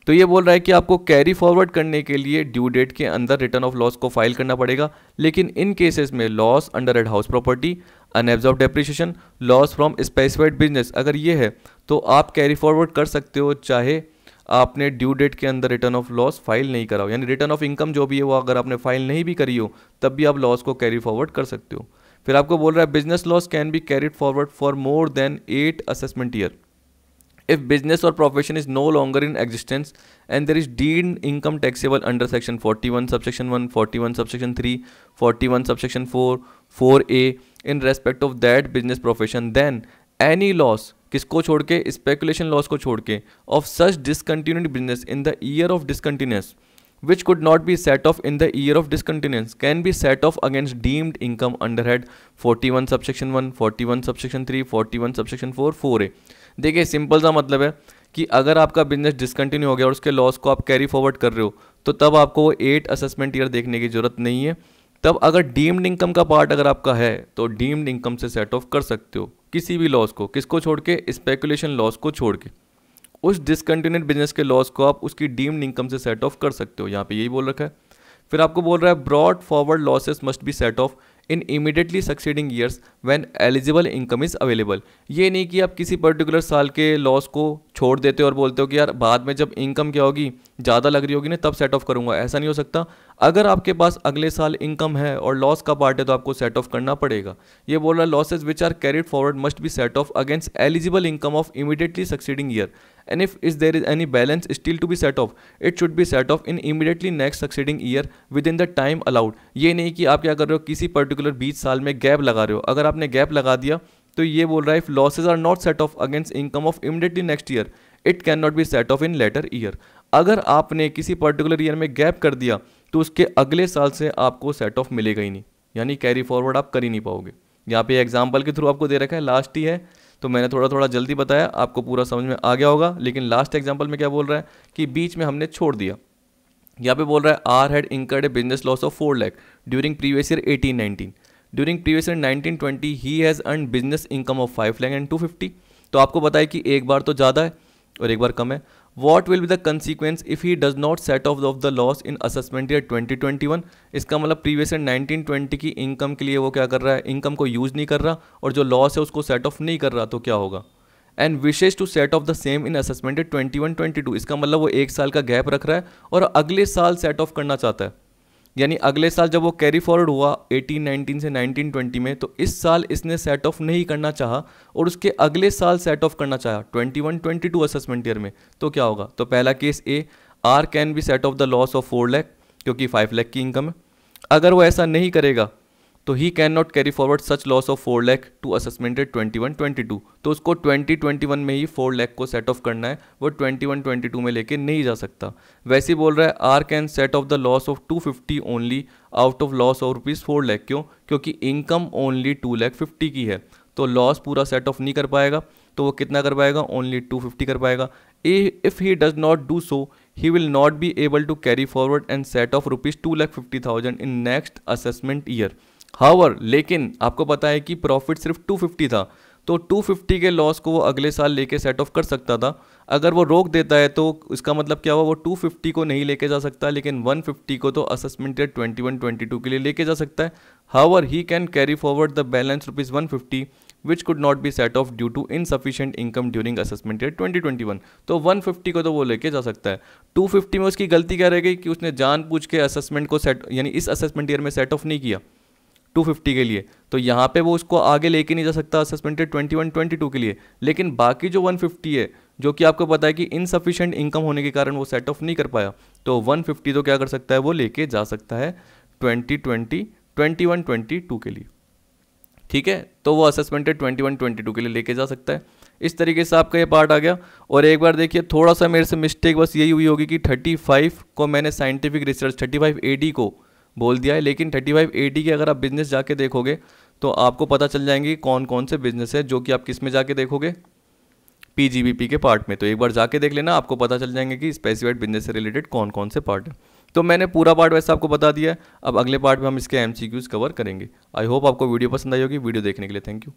तो ये बोल रहा है कि आपको carry forward करने के लिए ड्यू डेट के अंदर रिटर्न ऑफ लॉस को फाइल करना पड़ेगा, लेकिन इन केसेस में loss under head house property, unabsorb depreciation, loss from specified business, अगर ये है तो आप कैरी फॉरवर्ड कर सकते हो, चाहे आपने ड्यू डेट के अंदर रिटर्न ऑफ लॉस फाइल नहीं करा हो, यानी रिटर्न ऑफ इनकम जो भी है वो अगर आपने फाइल नहीं भी करी हो तब भी आप लॉस को कैरी फॉरवर्ड कर सकते हो। फिर आपको बोल रहा है business loss can be carried forward for more than 8 assessment year if business or profession is no longer in existence and there is deemed income taxable under section 41 subsection 1, 41 subsection 3, 41 subsection 4, 4A in respect of that business profession, then any loss, किसको छोड़ के, speculation loss को छोड़ के, of such discontinued business in the year of discontinuance which could not be set off in the year of discontinuance can be set off against deemed income under head 41 subsection 1, 41 subsection 3, 41 subsection 4, 4A। देखिए simple सा मतलब है कि अगर आपका business discontinue हो गया और उसके लॉस को आप कैरी फॉरवर्ड कर रहे हो तो तब आपको वो 8 असेसमेंट ईयर देखने की जरूरत नहीं है, तब अगर डीम्ड इनकम का पार्ट अगर आपका है तो डीम्ड इनकम से सेट ऑफ कर सकते हो किसी भी लॉस को, किसको छोड़ के, स्पेकुलेशन लॉस को छोड़ के। उस डिसकंटिन्यूड बिजनेस के लॉस को आप उसकी डीम्ड इनकम से सेट ऑफ कर सकते हो, यहाँ पे यही बोल रखा है। फिर आपको बोल रहा है broad forward losses must be set off in immediately succeeding years when eligible income is available. ये नहीं कि आप किसी पर्टिकुलर साल के लॉस को छोड़ देते हो और बोलते हो कि यार बाद में जब इनकम क्या होगी, ज़्यादा लग रही होगी ना, तब सेट ऑफ करूंगा। ऐसा नहीं हो सकता। अगर आपके पास अगले साल इनकम है और लॉस का पार्ट है तो आपको सेट ऑफ करना पड़ेगा। ये बोल रहा है losses which are carried forward must be set off against eligible income of immediately succeeding year and if there is any balance still to be set off, it should be set off in immediately next succeeding year within the time allowed। ये नहीं कि आप क्या कर रहे हो, किसी particular 20 साल में गैप लगा रहे हो। अगर आपने गैप लगा दिया तो ये बोल रहा है if losses are not set off against income of immediately next year it cannot be set off in later year। अगर आपने किसी पर्टिकुलर ईयर में गैप कर दिया तो उसके अगले साल से आपको सेट ऑफ मिलेगा ही नहीं, यानी कैरी फॉरवर्ड आप कर ही नहीं पाओगे। यहाँ पे एग्जाम्पल के थ्रू आपको दे रखा है, लास्ट ही है तो मैंने थोड़ा थोड़ा जल्दी बताया, आपको पूरा समझ में आ गया होगा। लेकिन लास्ट एग्जांपल में क्या बोल रहा है कि बीच में हमने छोड़ दिया। यहाँ पे बोल रहा है R had incurred a business loss of 4 lakh during previous year 18-19, during previous year 19-20 he has earn business income of 5 lakh and 250। तो आपको पता है कि एक बार तो ज़्यादा है और एक बार कम है। What will be the consequence if he does not set off the loss in assessment year 2021। इसका मतलब प्रीवियस ईयर 19-20 की इनकम के लिए वो क्या कर रहा है, इनकम को यूज़ नहीं कर रहा और जो लॉस है उसको सेट ऑफ नहीं कर रहा, तो क्या होगा। And wishes to set off the same in assessment year 21-22। इसका मतलब वो एक साल का गैप रख रहा है और अगले साल सेट ऑफ करना चाहता है। यानी अगले साल जब वो कैरी फॉरवर्ड हुआ 18-19 से 19-20 में, तो इस साल इसने सेट ऑफ नहीं करना चाहा और उसके अगले साल सेट ऑफ करना चाहा 21-22 असेसमेंट ईयर में, तो क्या होगा। तो पहला case A, R can be set off the loss of 4 lakh क्योंकि 5 लाख की इनकम है। अगर वो ऐसा नहीं करेगा तो he can not carry forward such loss of 4 lakh to assessment year 21-22। तो उसको 2021 में ही 4 लाख को सेट ऑफ करना है, वो 21-22 में लेके नहीं जा सकता। वैसे ही बोल रहा है R can set off the loss of 250 only out of loss of rupees 4 lakh. क्यों? क्योंकि इनकम ओनली 2,50,000 की है, तो लॉस पूरा सेट ऑफ नहीं कर पाएगा। तो वो कितना कर पाएगा, ओनली 250 कर पाएगा। If he does not do so he will not be able to carry forward and set off rupees 2,50,000 in next assessment year. However, लेकिन आपको पता है कि प्रॉफिट सिर्फ 250 था, तो 250 के लॉस को वो अगले साल लेके सेट ऑफ कर सकता था। अगर वो रोक देता है तो इसका मतलब क्या हुआ, वो 250 को नहीं लेके जा सकता, लेकिन 150 को तो असेसमेंट ईयर 21-22 के लिए लेके जा सकता है। However he can carry forward the balance rupees 150 which could not be set off due to insufficient income during assessment year 2021। तो 150 को तो वो लेके जा सकता है। 250 में उसकी गलती क्या रह गई कि उसने जानबूझ के असेसमेंट को सेट, यानी इस असेसमेंट ईयर में सेट ऑफ नहीं किया 250 के लिए, तो यहाँ पे वो उसको आगे लेके नहीं जा सकता असेसमेंट 21-22 के लिए। लेकिन बाकी जो 150 है, जो कि आपको पता है कि इनसफिशिएंट इनकम होने के कारण वो सेट ऑफ नहीं कर पाया, तो 150 तो क्या कर सकता है, वो लेके जा सकता है 21-22 के लिए। ठीक है, तो वो असेसमेंट 21-22 के लिए लेके जा सकता है। इस तरीके से आपका ये पार्ट आ गया। और एक बार देखिए, थोड़ा सा मेरे से मिस्टेक बस यही हुई होगी कि 35 को मैंने साइंटिफिक रिसर्च 35 AD को बोल दिया है, लेकिन 35 AD के अगर आप बिजनेस जाके देखोगे तो आपको पता चल जाएंगे कौन कौन से बिजनेस है, जो कि आप किस में जाके देखोगे, PGBP के पार्ट में। तो एक बार जाके देख लेना, आपको पता चल जाएंगे कि स्पेसिफाइड बिजनेस से रिलेटेड कौन कौन से पार्ट है। तो मैंने पूरा पार्ट वैसे आपको बता दिया है। अब अगले पार्ट में हम इसके MCQs कवर करेंगे। आई होप आपको वीडियो पसंद आई होगी। वीडियो देखने के लिए थैंक यू।